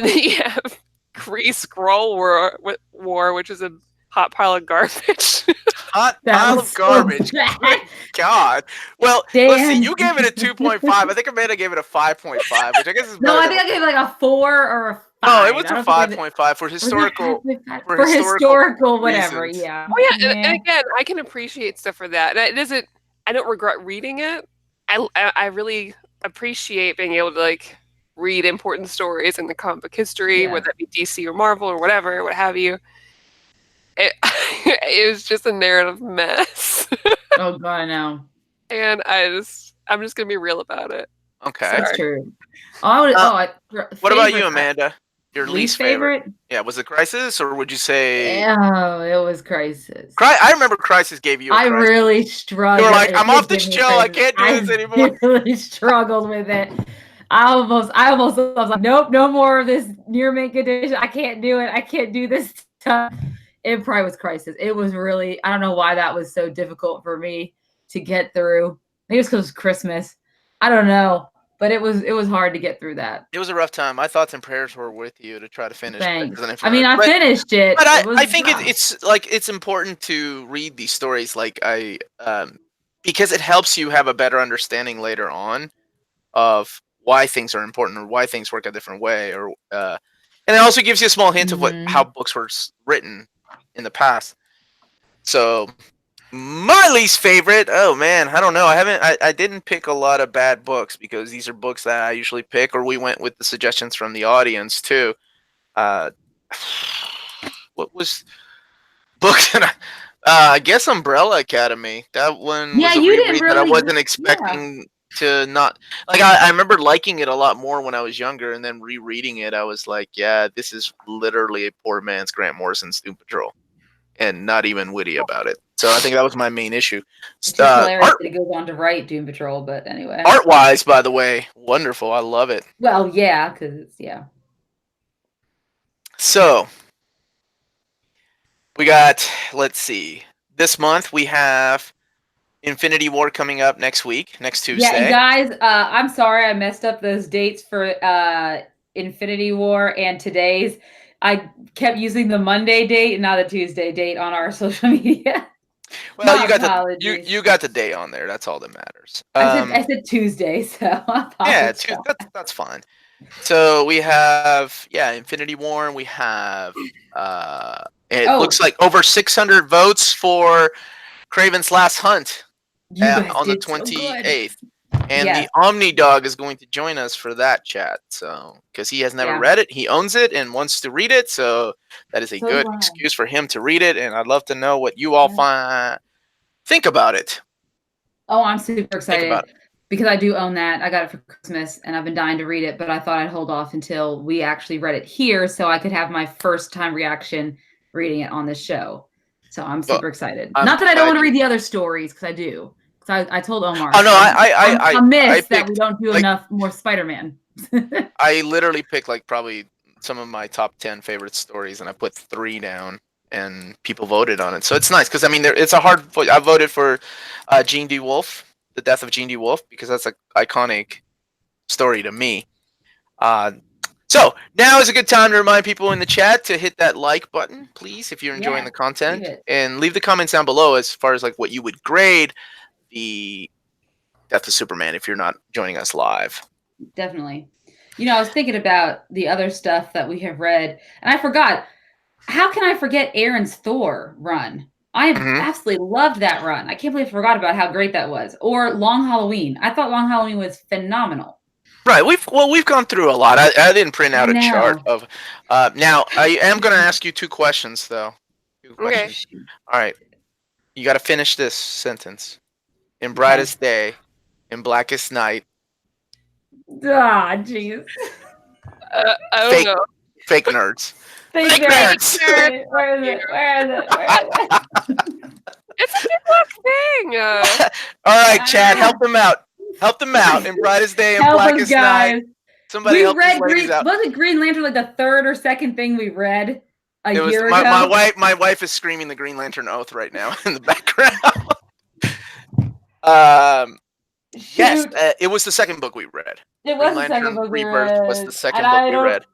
then you have Kree Skrull War, which is a hot pile of garbage. Hot pile of garbage. My God. Well, let's see. You gave it a 2.5. I think Amanda gave it a 5.5, which I guess is better. No, I think I gave it like a 4 or a 5. No, it was a 5.5 for historical. For historical, whatever. Reasons. Yeah. Oh yeah, and again, I can appreciate stuff for that. And I don't regret reading it. I really appreciate being able to read important stories in the comic book history, whether that be DC or Marvel or whatever, what have you. It was just a narrative mess. Oh God, I know. And I'm just gonna be real about it. Okay, that's true. What about you, Amanda? Your least favorite? Yeah, was it Crisis, or would you say? Oh, it was Crisis. I remember Crisis gave you. I really struggled. You were like, I'm off this show. I can't do this anymore. I really struggled with it. I almost was like, nope, no more of this near mint condition. I can't do it. I can't do this stuff. It probably was Crisis. It was really, I don't know why that was so difficult for me to get through. Maybe it's because it was Christmas. I don't know. But it was hard to get through that. It was a rough time. My thoughts and prayers were with you to try to finish. Thanks. I mean, I finished it. But I think it's important to read these stories because it helps you have a better understanding later on of why things are important or why things work a different way, or and it also gives you a small hint of how books were written in the past. So. My least favorite, oh man, I don't know. I didn't pick a lot of bad books because these are books that I usually pick, or we went with the suggestions from the audience too. What was books? I guess Umbrella Academy. That one was a reread that I wasn't expecting to not like. I remember liking it a lot more when I was younger, and then rereading it, I was like, yeah, this is literally a poor man's Grant Morrison's Doom Patrol. and not even witty about it. So I think that was my main issue. It's just hilarious that it goes on to write Doom Patrol, but anyway. Art-wise, by the way, wonderful. I love it. Well, yeah, because So we got, let's see. This month we have Infinity War coming up next Tuesday. Yeah, and guys, I'm sorry I messed up those dates for Infinity War and today's. I kept using the Monday date and not the Tuesday date on our social media. Well, you got the day on there. That's all that matters. I said Tuesday, so I apologize. Yeah, that's fine. So we have Infinity War, and we have looks like over 600 votes for Kraven's Last Hunt on the 28th. And the Omni Dog is going to join us for that chat. So, because he has never read it, he owns it and wants to read it. So that is a good excuse for him to read it. And I'd love to know what you all think about it. Oh, I'm super excited because I do own that. I got it for Christmas and I've been dying to read it, but I thought I'd hold off until we actually read it here so I could have my first time reaction reading it on this show. So I'm super excited. Not that I don't want to read the other stories, because I do. Because I told Omar. Oh no, I miss that we don't do enough more Spider-Man. I literally picked probably some of my top 10 favorite stories, and I put 3 down, and people voted on it. So it's nice because it's a hard. I voted for Jean D. Wolfe, the death of Jean D. Wolfe, because that's an iconic story to me. So now is a good time to remind people in the chat to hit that like button, please, if you're enjoying the content, and leave the comments down below as far as what you would grade the Death of Superman if you're not joining us live. Definitely. I was thinking about the other stuff that we have read, and I forgot. How can I forget Aaron's Thor run? I absolutely loved that run. I can't believe I forgot about how great that was. Or Long Halloween. I thought Long Halloween was phenomenal. Right. We've gone through a lot. I didn't print out a chart of. Now I am going to ask you 2 questions though. 2 questions. Okay. All right. You got to finish this sentence. In brightest day, in blackest night. Ah, jeez. I don't know. Fake nerds. Fake nerds. Where is it? It's a good luck thing. All right, Chad, help them out. Help them out. In brightest day and blackest night. Somebody help these ladies out. Wasn't Green Lantern the 3rd or 2nd thing we read a year ago? My wife is screaming the Green Lantern oath right now in the background. Yes, it was the 2nd book we read. It was the 2nd book we read. Rebirth was the 2nd book we read.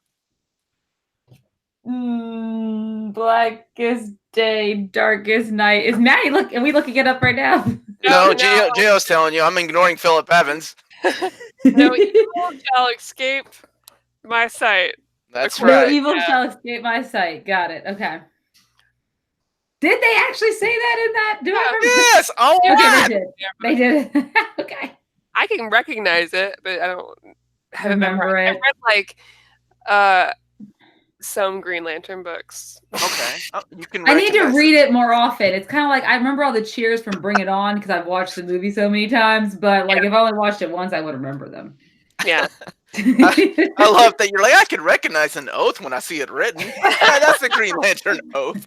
Blackest day, darkest night. Is Maddie are we looking it up right now? No, Gio's telling you. I'm ignoring Philip Evans. No evil shall escape my sight. That's right. No evil shall escape my sight. Got it. Okay. Did they actually say that in that? Do I remember? Yes. Oh, okay, they did. Okay. I can recognize it, but I don't remember it. I read some Green Lantern books. Okay. I need to read it more often. It's kind of I remember all the cheers from Bring It On because I've watched the movie so many times, but if I only watched it once, I would remember them. Yeah. I love that you're I can recognize an oath when I see it written. That's the Green Lantern oath.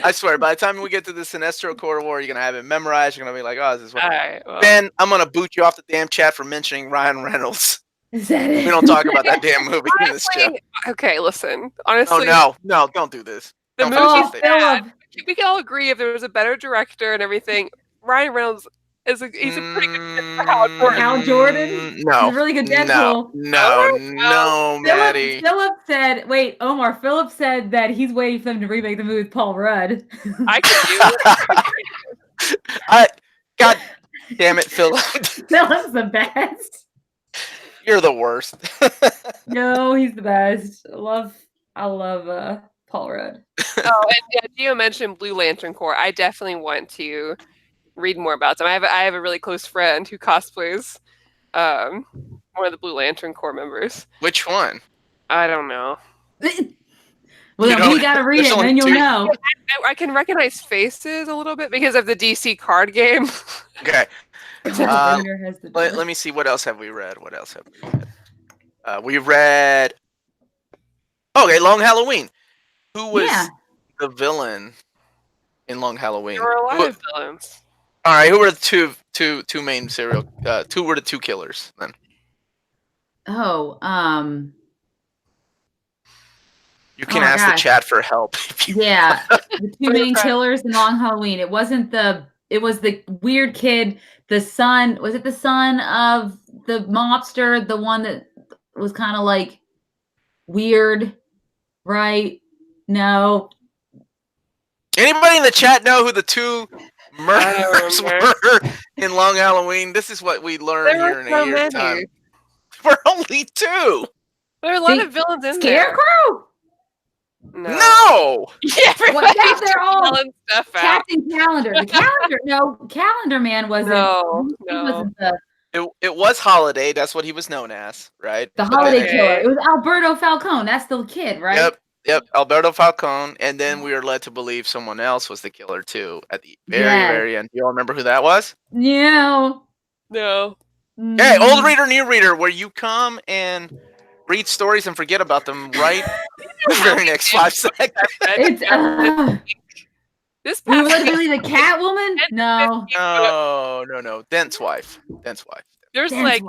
I swear, by the time we get to the Sinestro Court War, you're going to have it memorized. You're going to be this is what... All right, Ben, I'm going to boot you off the damn chat for mentioning Ryan Reynolds. Is that it? We don't talk about that damn movie in this show. Okay, listen. Honestly... Oh, no, don't do this. The movie's bad. We can all agree if there was a better director and everything, Ryan Reynolds... he's a pretty good fit for Hal Jordan. No, he's a really good Deadpool. No, Maddie. Philip said, "Wait, Omar." Philip said that he's waiting for them to remake the movie with Paul Rudd. I can do it. God damn it, Philip. Philip's the best. You're the worst. No, he's the best. I love Paul Rudd. Oh, and Gio mentioned Blue Lantern Corps. I definitely want to read more about them. I have a really close friend who cosplays one of the Blue Lantern Corps members. Which one? I don't know. Well, we gotta read it, and then you'll know. I can recognize faces a little bit because of the DC card game. Okay. Let me see. What else have we read? We read. Okay, Long Halloween. Who was the villain in Long Halloween? There were a lot of villains. All right, who were the two main two were the two killers then? Oh, You can ask the chat for help. Yeah, the two main killers in Long Halloween. It was the weird kid, the son. Was it the son of the mobster? The one that was kind of like weird, right? No. Anybody in the chat know who the two murderers were in Long Halloween? This is what we learn here in a year's time. We're only two. There are a lot of villains in Scarecrow? No. Yeah, they're all Captain Calendar. The Calendar, no, Calendar Man wasn't. No. Wasn't it was Holiday. That's what he was known as, right? The Holiday Killer. It was Alberto Falcone. That's the kid, right? Yep, Alberto Falcone. And then we were led to believe someone else was the killer too at the very end. Do you all remember who that was? No. Hey, old reader, new reader, where you come and read stories and forget about them right the very next 5 seconds. It's we were literally the Catwoman? No. Dent's wife. There's only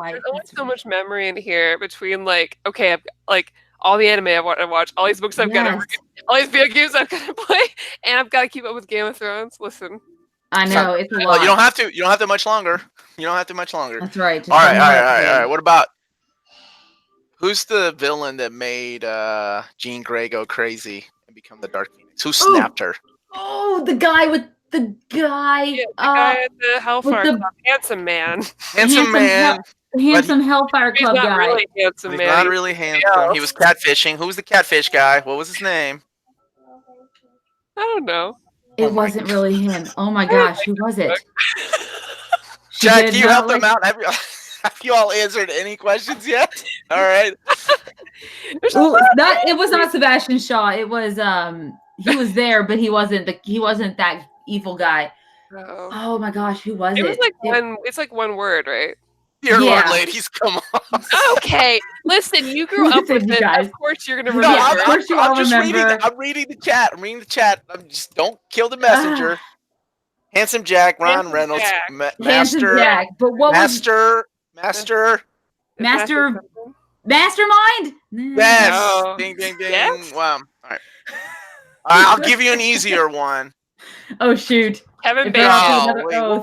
so much memory in here between I've all the anime I want to watch, all these books I've got to read, all these video games I've got to play, and I've got to keep up with Game of Thrones. Listen. I know, it's a lot. You don't have to much longer. That's right. All right. What about who's the villain that made Jean Grey go crazy and become the Dark Phoenix? Who snapped her? Oh, the guy with the guy. Yeah, the guy at the Hellfire Club. Handsome man. Handsome Hellfire Club guy. Really handsome, He's not really handsome. He was catfishing. Who was the catfish guy? What was his name? I don't know. It wasn't really him. Oh my gosh, who was it? Jack, can you help them out? Have you all answered any questions yet? All right. It was not Sebastian Shaw. It was he was there, but he wasn't that evil guy. Oh my gosh, who was it? It's like one word, right? Dear Lord, ladies, come on. Okay, listen, you grew up with it. Guys. Of course you're gonna remember. Of course you all remember. I'm reading the chat. Just don't kill the messenger. Handsome Jack, Ron Reynolds, Master Jack. But what Mastermind? Yes. No. Ding, ding, ding. Yes? Wow. All right. I'll give you an easier one. Oh shoot. Kevin Bacon.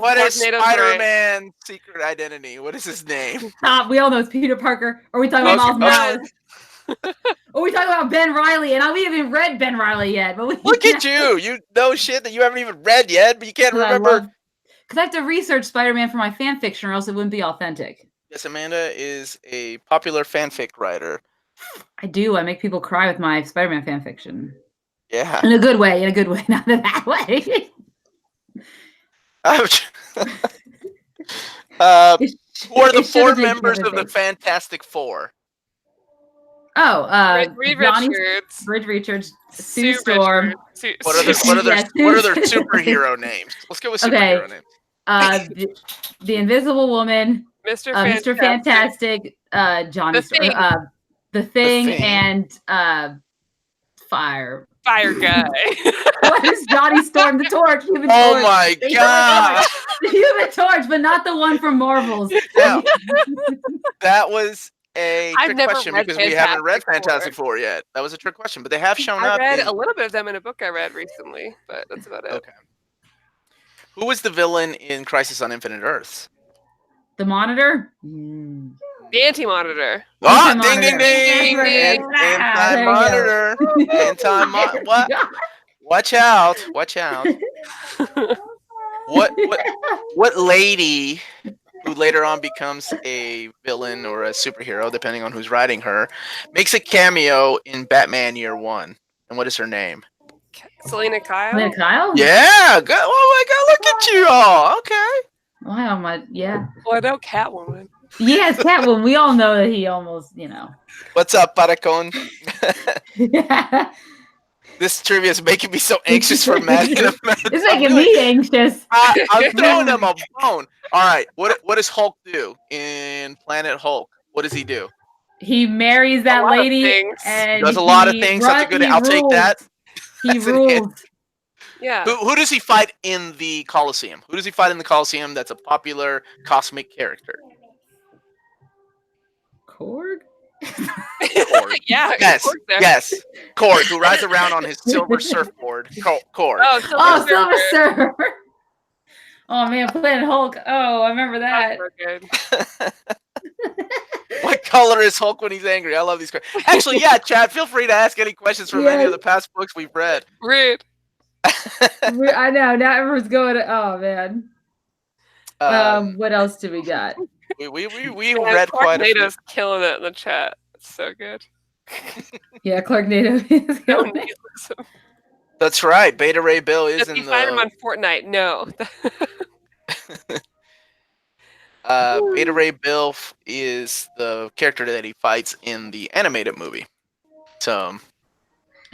What is Spider-Man's secret identity? What is his name? Stop. We all know it's Peter Parker. Are we talking about Miles Morales? Are we talking about Ben Reilly? And we haven't read Ben Reilly yet. But look at you. You know shit that you haven't even read yet, but you can't remember. Because I have to research Spider-Man for my fan fiction or else it wouldn't be authentic. Yes, Amanda is a popular fanfic writer. I do. I make people cry with my Spider-Man fan fiction. Yeah. In a good way, not in that way. Who are the four members of the Fantastic Four? Oh, Reed Richards, Reed Richards, Sue Storm. What are their superhero names? Let's go with superhero names. The Invisible Woman, Mr. Fantastic, Johnny Storm, the Thing, and Fire Guy. What is Johnny Storm? The Torch, Human Torch. Oh my god! The Human Torch, but not the one from Marvel's. Yeah. That was a trick question because we haven't read Fantastic Four yet. That was a trick question, but they have shown up. I read a little bit of them in a book I read recently, but that's about it. Okay. Who was the villain in Crisis on Infinite Earths? The Monitor? The Anti-Monitor. Oh, ding, ding, ding. Anti-Monitor. What? Watch out. What lady who later on becomes a villain or a superhero, depending on who's writing her, makes a cameo in Batman Year One? And what is her name? Selena Kyle? Selena Kyle? Yeah. Good. Oh my God, look at you all. Okay. Wow, yeah. Well, I know Catwoman. Yes, Catwoman. We all know that he almost, What's up, Paracon? Yeah. This trivia is making me so anxious for Matt. It's making me anxious. I'm throwing him a bone. All right. What does Hulk do in Planet Hulk? What does he do? He marries that lady. And does a lot of things. That's a good. I'll take that. He rules. Yeah. Who does he fight in the Colosseum? Who does he fight in the Colosseum that's a popular cosmic character? Korg? Korg. Yeah. Yes. Korg there. Yes. Korg, who rides around on his silver surfboard. Korg. Oh, Silver Surfer. Oh man, playing Hulk. Oh, I remember that. That's so good. What color is Hulk when he's angry? I love these questions. Actually, yeah, Chad, feel free to ask any questions from any of the past books we've read. Rude. I know. Now everyone's going to, oh man. What else do we got? We read quite a few. Clark killing it in the chat. It's so good. Yeah, Clark Nato is killing it. That's right. Beta Ray Bill is Does he find him on Fortnite? No. Beta Ray Bill is the character that he fights in the animated movie. So,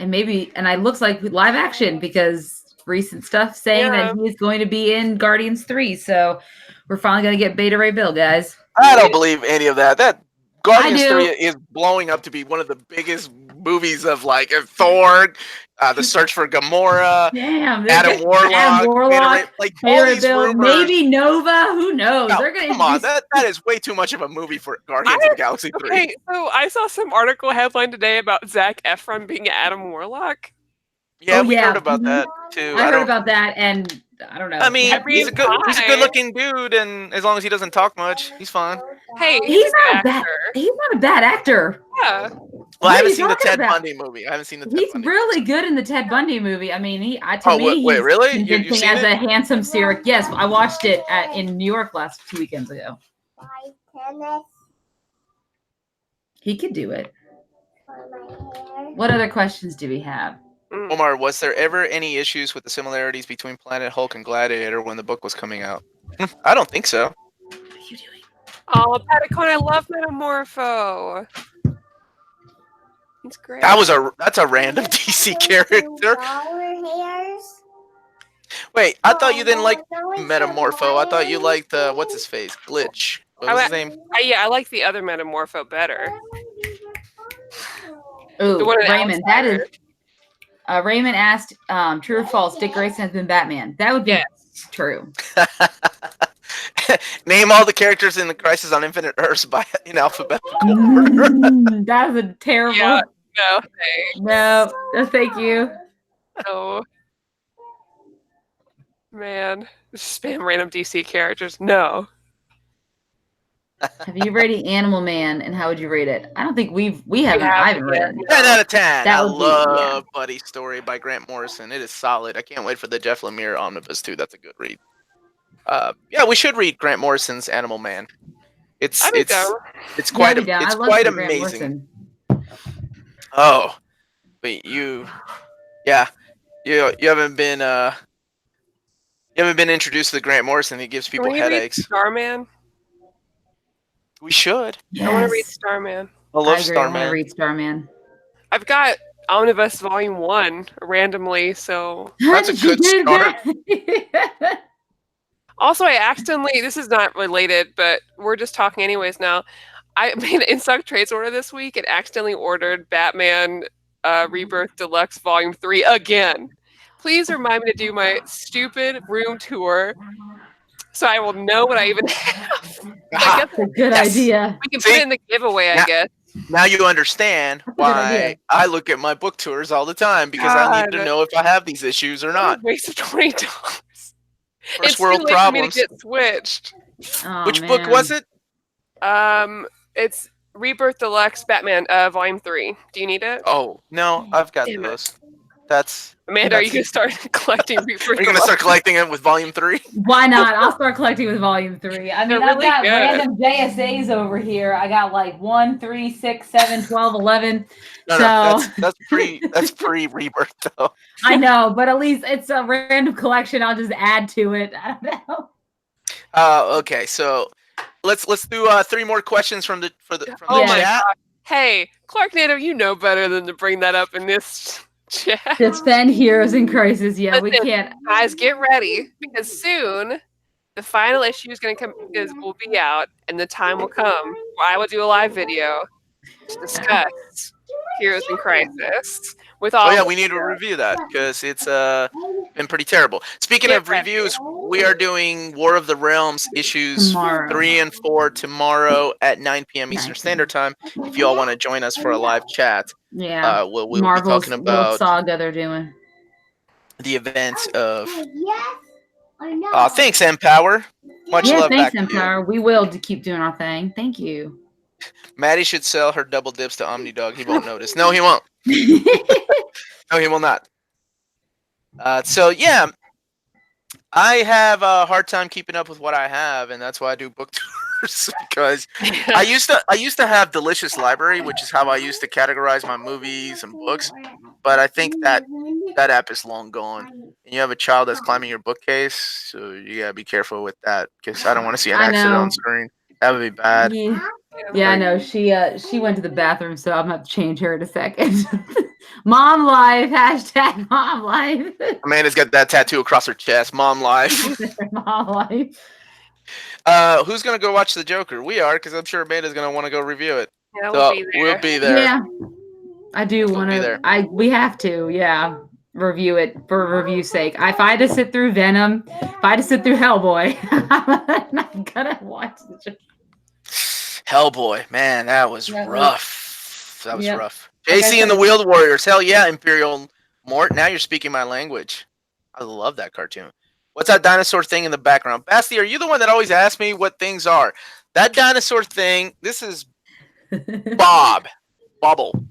and it looks like live action because recent stuff saying that he is going to be in Guardians 3. So we're finally going to get Beta Ray Bill, guys. I don't believe any of that. That Guardians 3 is blowing up to be one of the biggest movies of like Thor, The Search for Gamora, Adam Warlock, like all these rumors. Maybe Nova. Who knows? No, come on, that is way too much of a movie for Guardians of the Galaxy 3. Okay, so I saw some article headline today about Zac Efron being Adam Warlock. Yeah, we heard about that too. I heard about that, and I don't know. I mean, he's a good-looking dude, and as long as he doesn't talk much, he's fine. Hey, he's not a bad actor. Yeah. Well, I haven't seen the Ted Bundy movie. He's really good in the Ted Bundy movie. I mean, he's really? convincing as a handsome serial. Yes, I watched it in New York 2 weekends ago. He could do it. What other questions do we have? Omar, was there ever any issues with the similarities between Planet Hulk and Gladiator when the book was coming out? I don't think so. What are you doing? Oh, Patacon, I love Metamorpho. He's great. That's a random DC character. Wait, I thought you didn't like Metamorpho. I thought you liked what's his face? Glitch. What was his name? Yeah, I like the other Metamorpho better. Ooh, Raymond, that is. Raymond asked, true or false, Dick Grayson has been Batman. That would be true. Name all the characters in the Crisis on Infinite Earths in alphabetical order. That was a terrible. Yeah, no, thanks. No, thank you. No. Man, spam random DC characters. No. Have you rated Animal Man, and how would you rate it? I don't think we haven't. I haven't read it. 10 out of 10. I love Buddy's Story by Grant Morrison. It is solid. I can't wait for the Jeff Lemire omnibus too. That's a good read. Yeah, we should read Grant Morrison's Animal Man. It's quite amazing. Oh, but you haven't been introduced to the Grant Morrison. He gives people headaches. Starman. We should. Yes. I want to read Starman. I love Starman. I want to read Starman. I've got Omnibus Volume 1 randomly, so that's a good start. Also, I accidentally, this is not related, but we're just talking anyways now. I made an in-stock trades order this week and accidentally ordered Batman Rebirth Deluxe Volume 3 again. Please remind me to do my stupid room tour so I will know what I even have. That's a good idea. We can put it in the giveaway, I guess. Now you understand why I look at my book tours all the time, because I need to know if I have these issues or not. Waste of $20. First world problems. For me to get switched. Which book was it? It's Rebirth Deluxe Batman Volume 3. Do you need it? Oh, no, I've got those. Amanda, are you going to start collecting Rebirth? Are you going to start collecting it with Volume 3? Why not? I'll start collecting with Volume 3. I mean, I've got random JSAs over here. I got like 1, 3, 6, 7, 12, 11. No, that's pre-Rebirth though. I know, but at least it's a random collection. I'll just add to it. I don't know. Okay, so let's do 3 more questions from the chat. God. Hey, Clark Nato, you know better than to bring that up in this chat. Defend heroes in crisis. Yeah, we can't. Guys, get ready, because soon the final issue is going to come, will be out, and the time will come where I will do a live video to discuss Heroes in Crisis with all. Oh yeah, we need to review that because it's been pretty terrible. Speaking of reviews, we are doing War of the Realms issues Tomorrow. 3 and 4 tomorrow at 9 p.m. Eastern Standard Time. If you all want to join us for a live chat, we'll be talking about saga they're doing. The events of. Thanks, Empower. Much love thanks, back Empower. to you. We will keep doing our thing. Thank you. Maddie should sell her double dips to OmniDog. He won't notice. No, he won't. No, he will not. So yeah, I have a hard time keeping up with what I have, and that's why I do book tours because I used to have Delicious Library, which is how I used to categorize my movies and books. But I think that app is long gone. And you have a child that's climbing your bookcase, so you gotta be careful with that because I don't want to see an accident on screen. That would be bad. Yeah, I know. She went to the bathroom, so I'm gonna have to change her in a second. Mom life, hashtag mom life. Amanda's got that tattoo across her chest. Mom life. Mom life. Who's gonna go watch The Joker? We are, because I'm sure Amanda's gonna want to go review it. Yeah, so we'll be there. Yeah, I do want to. We have to. Yeah, review it for review's sake. If I had to sit through Venom, if I had to sit through Hellboy, I'm not gonna watch The Joker. Hellboy, man, that was rough. That was rough. JC and the Wheeled Warriors. Hell yeah, Imperial Mort. Now you're speaking my language. I love that cartoon. What's that dinosaur thing in the background? Basti, are you the one that always asks me what things are? That dinosaur thing, this is Bobble,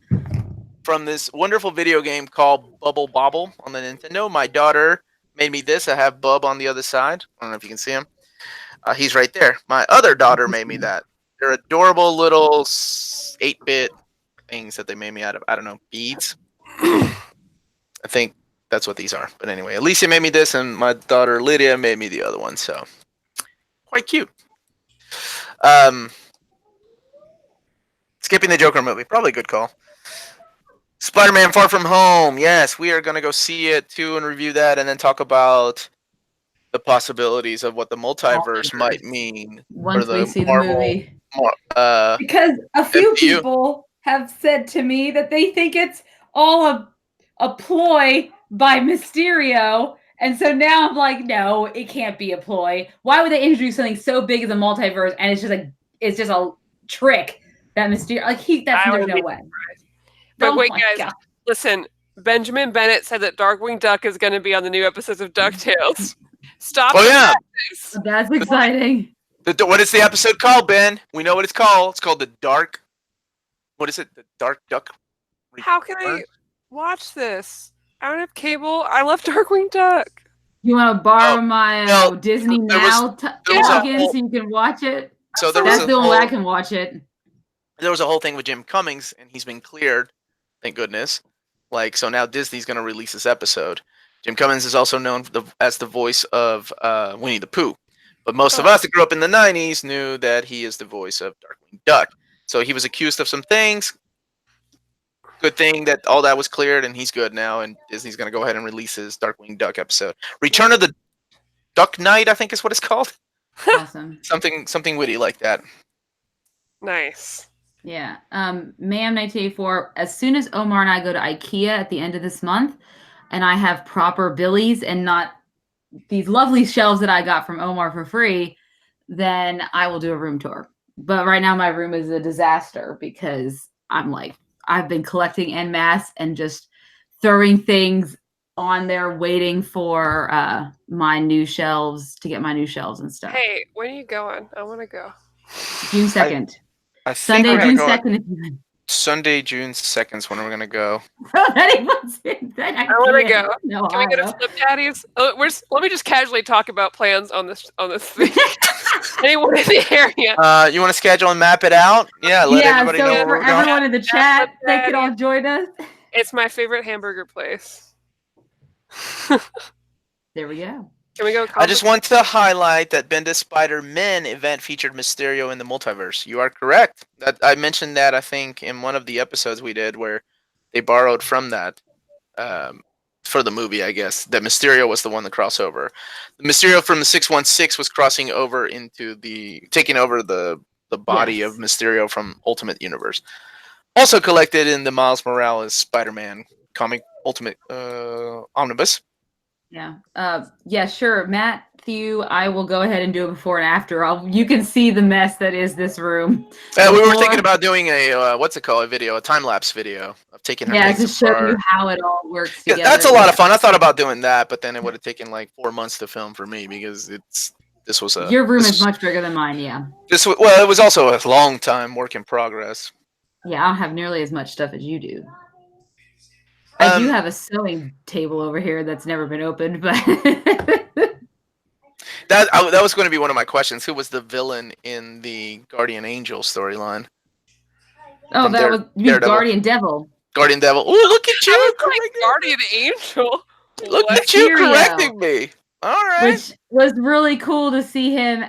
from this wonderful video game called Bubble Bobble on the Nintendo. My daughter made me this. I have Bub on the other side. I don't know if you can see him. He's right there. My other daughter made me that. They're adorable little 8-bit things that they made me out of, I don't know, beads. I think that's what these are. But anyway, Alicia made me this, and my daughter Lydia made me the other one. So quite cute. Skipping the Joker movie, probably a good call. Spider-Man Far From Home. Yes, we are going to go see it too and review that, and then talk about the possibilities of what the multiverse might mean once for the we see Marvel, the movie. Because a few MCU. people have said to me that they think it's all a ploy by Mysterio. And so now I'm like, no, it can't be a ploy. Why would they introduce something so big as a multiverse and it's just a trick that Mysterio there's no way. But wait, guys, listen. Benjamin Bennett said that Darkwing Duck is going to be on the new episodes of DuckTales. Stop. Oh yeah, that's exciting. What is the episode called, Ben? We know what it's called. It's called The Dark. What is it? The Dark Duck. How can I watch this? I don't have cable. I love Darkwing Duck. You want to borrow my Disney Now login so you can watch it? So that's the only way I can watch it. There was a whole thing with Jim Cummings, and he's been cleared. Thank goodness. So now Disney's going to release this episode. Jim Cummings is also known as the voice of Winnie the Pooh. But most of us that grew up in the 90s knew that he is the voice of Darkwing Duck. So he was accused of some things. Good thing that all that was cleared, and he's good now, and Disney's going to go ahead and release his Darkwing Duck episode. Return of the Duck Knight, I think is what it's called. Awesome. Something witty like that. Nice. Yeah. Ma'am 1984, as soon as Omar and I go to IKEA at the end of this month, and I have proper billies and not these lovely shelves that I got from Omar for free, then I will do a room tour. But right now my room is a disaster because I've been collecting en masse and just throwing things on there waiting for my new shelves to get my new shelves and stuff. Hey, when are you going? I want to go. June 2nd. I think Sunday, June 2nd. Sunday, June 2nd is when we're going to go. I want to go. No, Can we go to Flip Daddy's? Let me just casually talk about plans on this thing. Anyone in the area? You want to schedule and map it out? Yeah, let everybody know where we're going. Everyone in the chat, they can all join us. It's my favorite hamburger place. There we go. Can we go? I just want to highlight that Bendis Spider-Man event featured Mysterio in the multiverse. You are correct. I mentioned that, I think, in one of the episodes we did where they borrowed from that for the movie, I guess, that Mysterio was the one to cross over. The Mysterio from the 616 was crossing over taking over the body of Mysterio from Ultimate Universe. Also collected in the Miles Morales Spider-Man comic Ultimate Omnibus. Yeah. Yeah, sure. Matthew, I will go ahead and do a before and after. You can see the mess that is this room. We were thinking about doing a what's it called? A video, a time-lapse video of taking her things to show apart. you how it all works together. That's a lot of fun. I thought about doing that, but then it would have taken like 4 months to film for me because your room is much bigger than mine. Yeah. It was also a long time work in progress. Yeah, I don't have nearly as much stuff as you do. I do have a sewing table over here that's never been opened, but that was going to be one of my questions. Who was the villain in the Guardian Angel storyline? Oh, that was Guardian Devil. Guardian Devil. Oh, look at you! Guardian Angel. Look at you correcting me. All right. Which was really cool to see him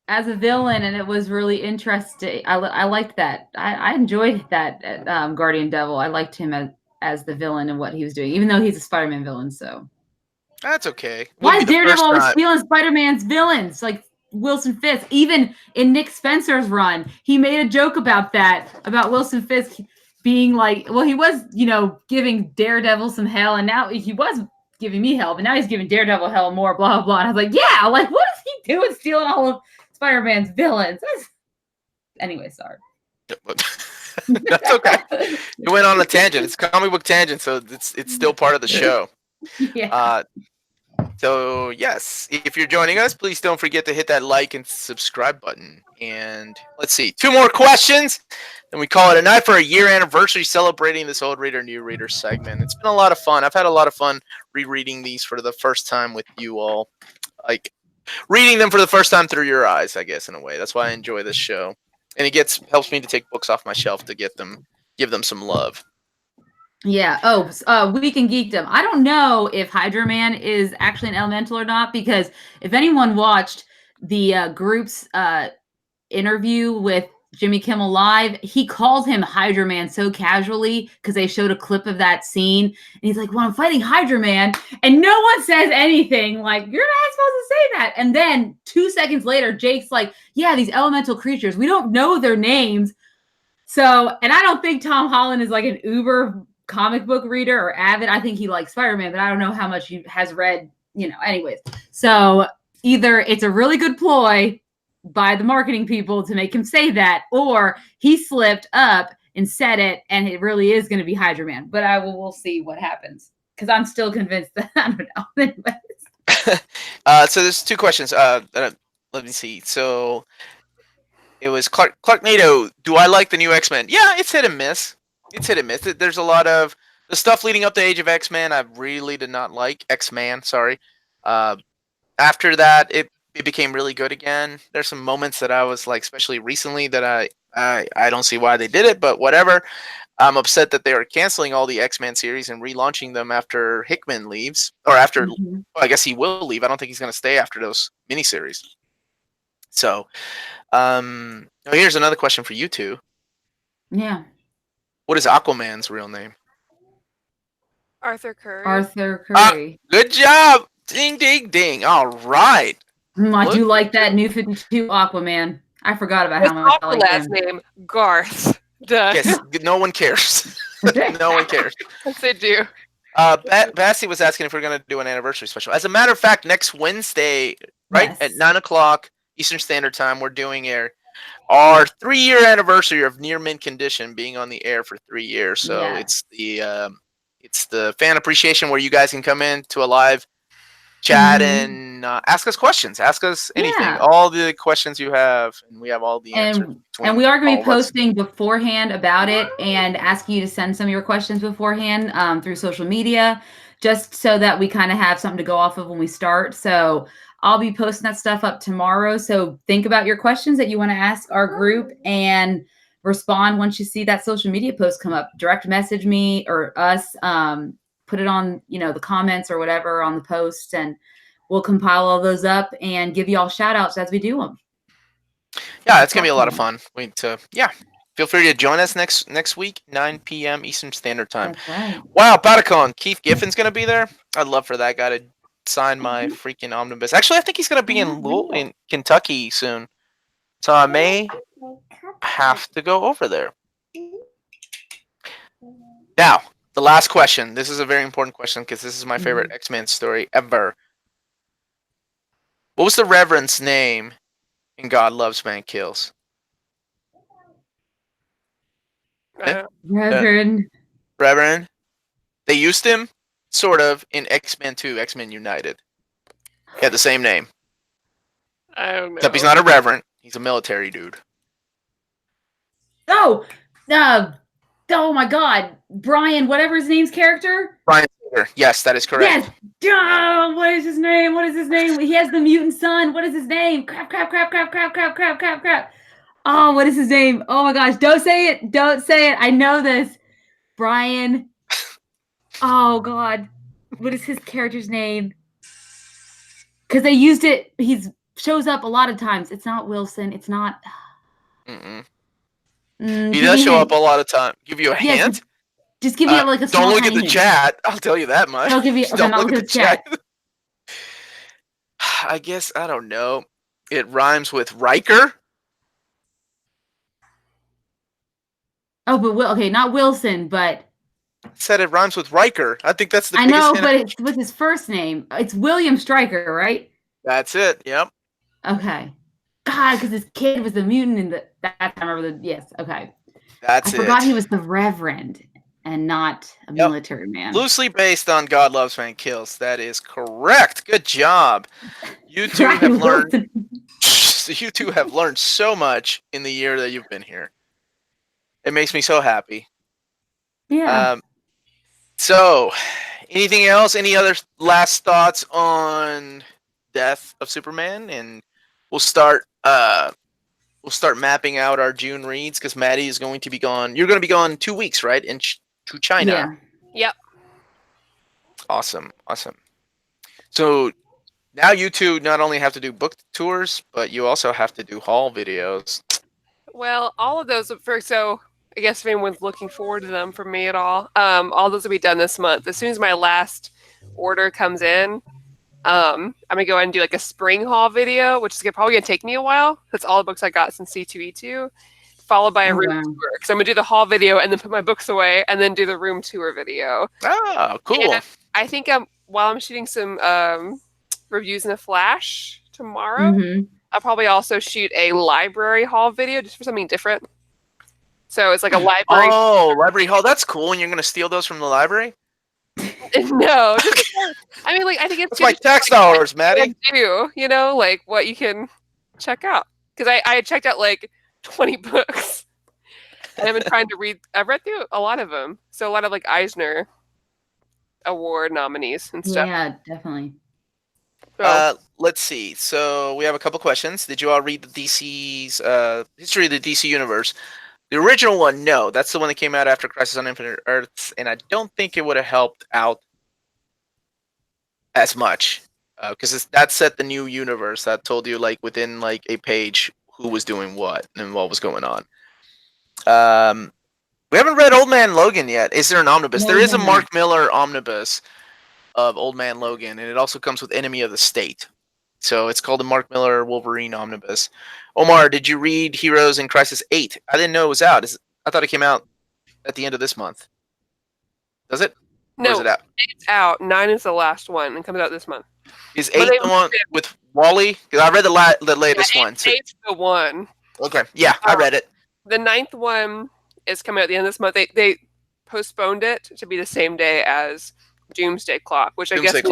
as a villain, and it was really interesting. I liked that. I enjoyed that Guardian Devil. I liked him as the villain and what he was doing, even though he's a Spider-Man villain. So that's okay. Why is Daredevil always stealing Spider-Man's villains like Wilson Fisk? Even in Nick Spencer's run, he made a joke about that, about Wilson Fisk being like, well, he was, giving Daredevil some hell, and now he was giving me hell, but now he's giving Daredevil hell more, blah, blah, blah. And I was like, yeah, like, what is he doing stealing all of Spider-Man's villains? Anyway, sorry. That's okay. You went on a tangent. It's a comic book tangent, so it's still part of the show. Yeah. So yes, if you're joining us, please don't forget to hit that like and subscribe button. And let's see, 2 more questions, and we call it a night for a year anniversary celebrating this old reader, new reader segment. It's been a lot of fun. I've had a lot of fun rereading these for the first time with you all, like reading them for the first time through your eyes, I guess, in a way. That's why I enjoy this show. And it helps me to take books off my shelf to give them some love. Yeah. Oh, Week in Geekdom. I don't know if Hydra Man is actually an elemental or not, because if anyone watched the group's interview with Jimmy Kimmel Live, he called him Hydra Man so casually because they showed a clip of that scene. And he's like, well, I'm fighting Hydra Man. And no one says anything. Like, you're not supposed to say that. And then 2 seconds later, Jake's like, yeah, these elemental creatures, we don't know their names. So, and I don't think Tom Holland is like an uber comic book reader or avid. I think he likes Spider-Man, but I don't know how much he has read, anyways. So either it's a really good ploy by the marketing people to make him say that, or he slipped up and said it, and it really is going to be Hydra Man. But we'll see what happens, because I'm still convinced that I don't know. Anyways. So there's 2 questions. Let me see. So it was Clark Nato. Do I like the new X-Men? Yeah, it's hit and miss. There's a lot of the stuff leading up to Age of X-Men. I really did not like X-Man. Sorry. After that, it became really good again. There's some moments that I was like, especially recently, that I don't see why they did it, but whatever. I'm upset that they are canceling all the X-Men series and relaunching them after Hickman leaves, or after. Well, I guess he will leave. I don't think he's going to stay after those miniseries. So, here's another question for you two. Yeah. What is Aquaman's real name? Arthur Curry. Arthur Curry. Good job. Ding, ding, ding. All right. I do like that New 52 Aquaman. I forgot about how much I like last name, Garth. Duh. Yes, no one cares. No one cares. Yes, they do. Bassy was asking if we're going to do an anniversary special. As a matter of fact, next Wednesday, right, Yes. at 9 o'clock Eastern Standard Time, we're doing our 3-year anniversary of Near Mint Condition being on the air for 3 years. So Yes. it's the fan appreciation where you guys can come in to a live chat and ask us questions, ask us anything, all the questions you have, and we have all the answers. And we are going to be posting beforehand about it and asking you to send some of your questions beforehand through social media, just so that we kind of have something to go off of when we start. So I'll be posting that stuff up tomorrow. So think about your questions that you want to ask our group and respond once you see that social media post come up. Direct message me or us. Put it on, the comments or whatever on the post, and we'll compile all those up and give you all shout outs as we do them. Yeah, it's going to be a lot of fun. Feel free to join us next week, 9 p.m. Eastern Standard Time. That's right. Wow, Batacon. Keith Giffin's going to be there. I'd love for that guy to sign my freaking omnibus. Actually, I think he's going to be in Kentucky soon. So I may have to go over there. Now, the last question. This is a very important question because this is my favorite X-Men story ever. What was the Reverend's name in God Loves, Man Kills? Reverend. Reverend. They used him, sort of, in X-Men 2, X-Men United. He had the same name. I don't know. Except he's not a reverend. He's a military dude. Oh, oh my God, Brian, whatever his name's character. Brian Singer. Yes, that is correct. Yes. Oh, what is his name? What is his name? He has the mutant son. What is his name? Crap. Oh, what is his name? Oh my gosh, don't say it. Don't say it. I know this. Brian. Oh God, what is his character's name? Because they used it. He shows up a lot of times. It's not Wilson. It's not. He does show up a lot of time. Give you a hint? Just give you like a small Don't look at the hint. chat. I'll tell you that much. I'll give you. Okay, Don't not look look at the chat. I guess, I don't know. It rhymes with Riker. Oh, but okay, not Wilson, but. I said it rhymes with Riker. I think that's the I biggest know, hint. but it's with his first name. It's William Stryker, right? That's it. Yep. Okay. God, because his kid was the mutant in I remember the. Yes. Okay. That's it. I forgot he was the Reverend and not a military man. Loosely based on God Loves, Man Kills. That is correct. Good job. You two have learned. You two have learned so much in the year that you've been here. It makes me so happy. Yeah. So, anything else? Any other last thoughts on Death of Superman? And we'll start mapping out our June reads because Maddie is going to be gone. You're going to be gone 2 weeks, right? To China. Yeah. Yep. Awesome. So now you two not only have to do book tours, but you also have to do haul videos. Well, all of those so I guess if anyone's looking forward to them for me at all those will be done this month. As soon as my last order comes in, I'm gonna go ahead and do like a spring haul video, which is probably gonna take me a while. That's all the books I got since C2E2, followed by a room tour. So I'm gonna do the haul video and then put my books away and then do the room tour video. Oh, cool. And I think while I'm shooting some reviews in a flash tomorrow, I'll probably also shoot a library haul video just for something different. So it's like a library. Oh, library haul. That's cool. And you're going to steal those from the library? No. I mean, like, I think it's like tax dollars, Maddie. Like what you can check out. Because I checked out like 20 books. And I've been trying to read. I've read through a lot of them. So a lot of like Eisner Award nominees and stuff. Yeah, definitely. So, let's see. So we have a couple questions. Did you all read the DC's history of the DC universe? The original one, no. That's the one that came out after Crisis on Infinite Earths, and I don't think it would have helped out as much because that set the new universe. That told you like within like a page who was doing what and what was going on. We haven't read Old Man Logan yet. Is there an omnibus? There is a Mark Miller omnibus of Old Man Logan, and it also comes with Enemy of the State. So it's called the Mark Miller Wolverine omnibus. Omar, did you read Heroes in Crisis 8? I didn't know it was out. I thought it came out at the end of this month. Does it? No, or is it out? 8's out. 9 is the last one and comes out this month. Is 8 the one with Wally? Because I read the latest one. So. 8's the one. Okay. Yeah, I read it. The 9th one is coming out at the end of this month. They postponed it to be the same day as Doomsday Clock, which I guess is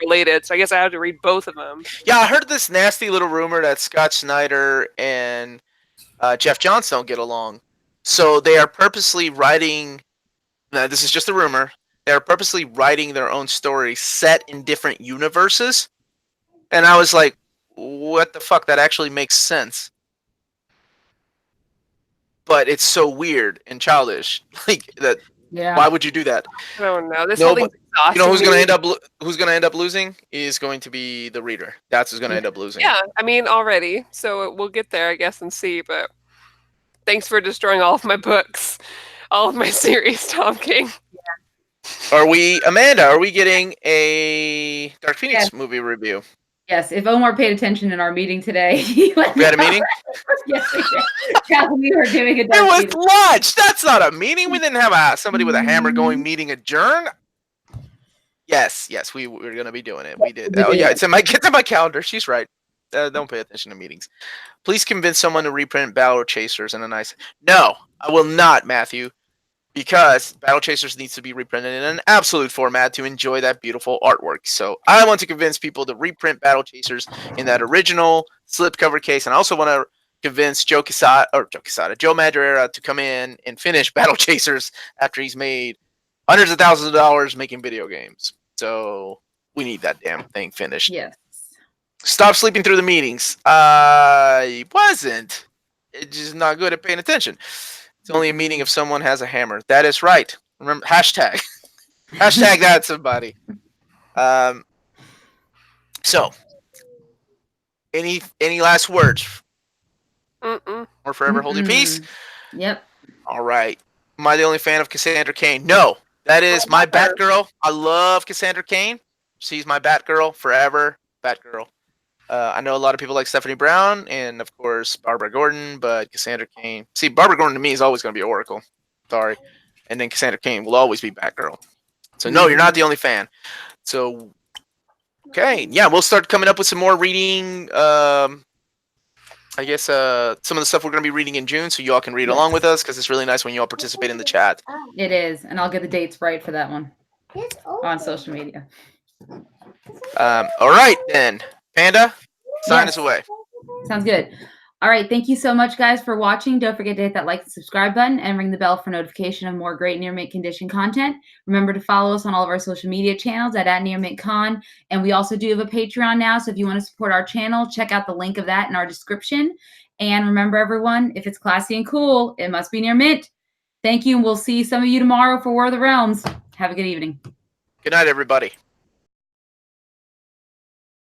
related. So I guess I have to read both of them. Yeah, I heard this nasty little rumor that Scott Snyder and Jeff Johns don't get along. So they are purposely writing. Now, this is just a rumor. They are purposely writing their own story set in different universes. And I was like, what the fuck? That actually makes sense. But it's so weird and childish. Like that. Yeah. Why would you do that? I don't know. This whole thing's exhausting. You know who's going to end up? Who's going to end up losing is going to be the reader. That's who's going to end up losing. Yeah, I mean already. So we'll get there, I guess, and see. But thanks for destroying all of my books, all of my series, Tom King. Amanda? Are we getting a Dark Phoenix movie review? Yes, if Omar paid attention in our meeting today, he went. We had a meeting? Yes, we did. We were doing a It was meeting. lunch. That's not a meeting. We didn't have somebody with a hammer going meeting adjourn. Yes, we were going to be doing it. We did. Oh, yeah, it's in my calendar. She's right. Don't pay attention to meetings. Please convince someone to reprint Battle Chasers in a nice... No, I will not, Matthew. Because Battle Chasers needs to be reprinted in an absolute format to enjoy that beautiful artwork. So I want to convince people to reprint Battle Chasers in that original slipcover case. And I also want to convince Joe Madureira to come in and finish Battle Chasers after he's made hundreds of thousands of dollars making video games. So we need that damn thing finished. Yes. Stop sleeping through the meetings. I wasn't. It's just not good at paying attention. It's only a meeting if someone has a hammer. That is right. Remember, hashtag. Hashtag that, somebody. So, any last words? Or forever hold your peace? Yep. All right. Am I the only fan of Cassandra Cain? No. That is my Batgirl. I love Cassandra Cain. She's my Batgirl forever. Batgirl. I know a lot of people like Stephanie Brown and, of course, Barbara Gordon, but Cassandra Cain... See, Barbara Gordon to me is always going to be Oracle. Sorry. And then Cassandra Cain will always be Batgirl. So, no, you're not the only fan. So, okay. Yeah, we'll start coming up with some more reading. I guess some of the stuff we're going to be reading in June, so you all can read along with us, because it's really nice when you all participate in the chat. It is, and I'll get the dates right for that one on social media. All right, then. Panda, sign us away. Sounds good. All right. Thank you so much, guys, for watching. Don't forget to hit that like and subscribe button and ring the bell for notification of more great Near Mint Condition content. Remember to follow us on all of our social media channels at Near Mint Con. And we also do have a Patreon now. So if you want to support our channel, check out the link of that in our description. And remember, everyone, if it's classy and cool, it must be Near Mint. Thank you. And we'll see some of you tomorrow for War of the Realms. Have a good evening. Good night, everybody.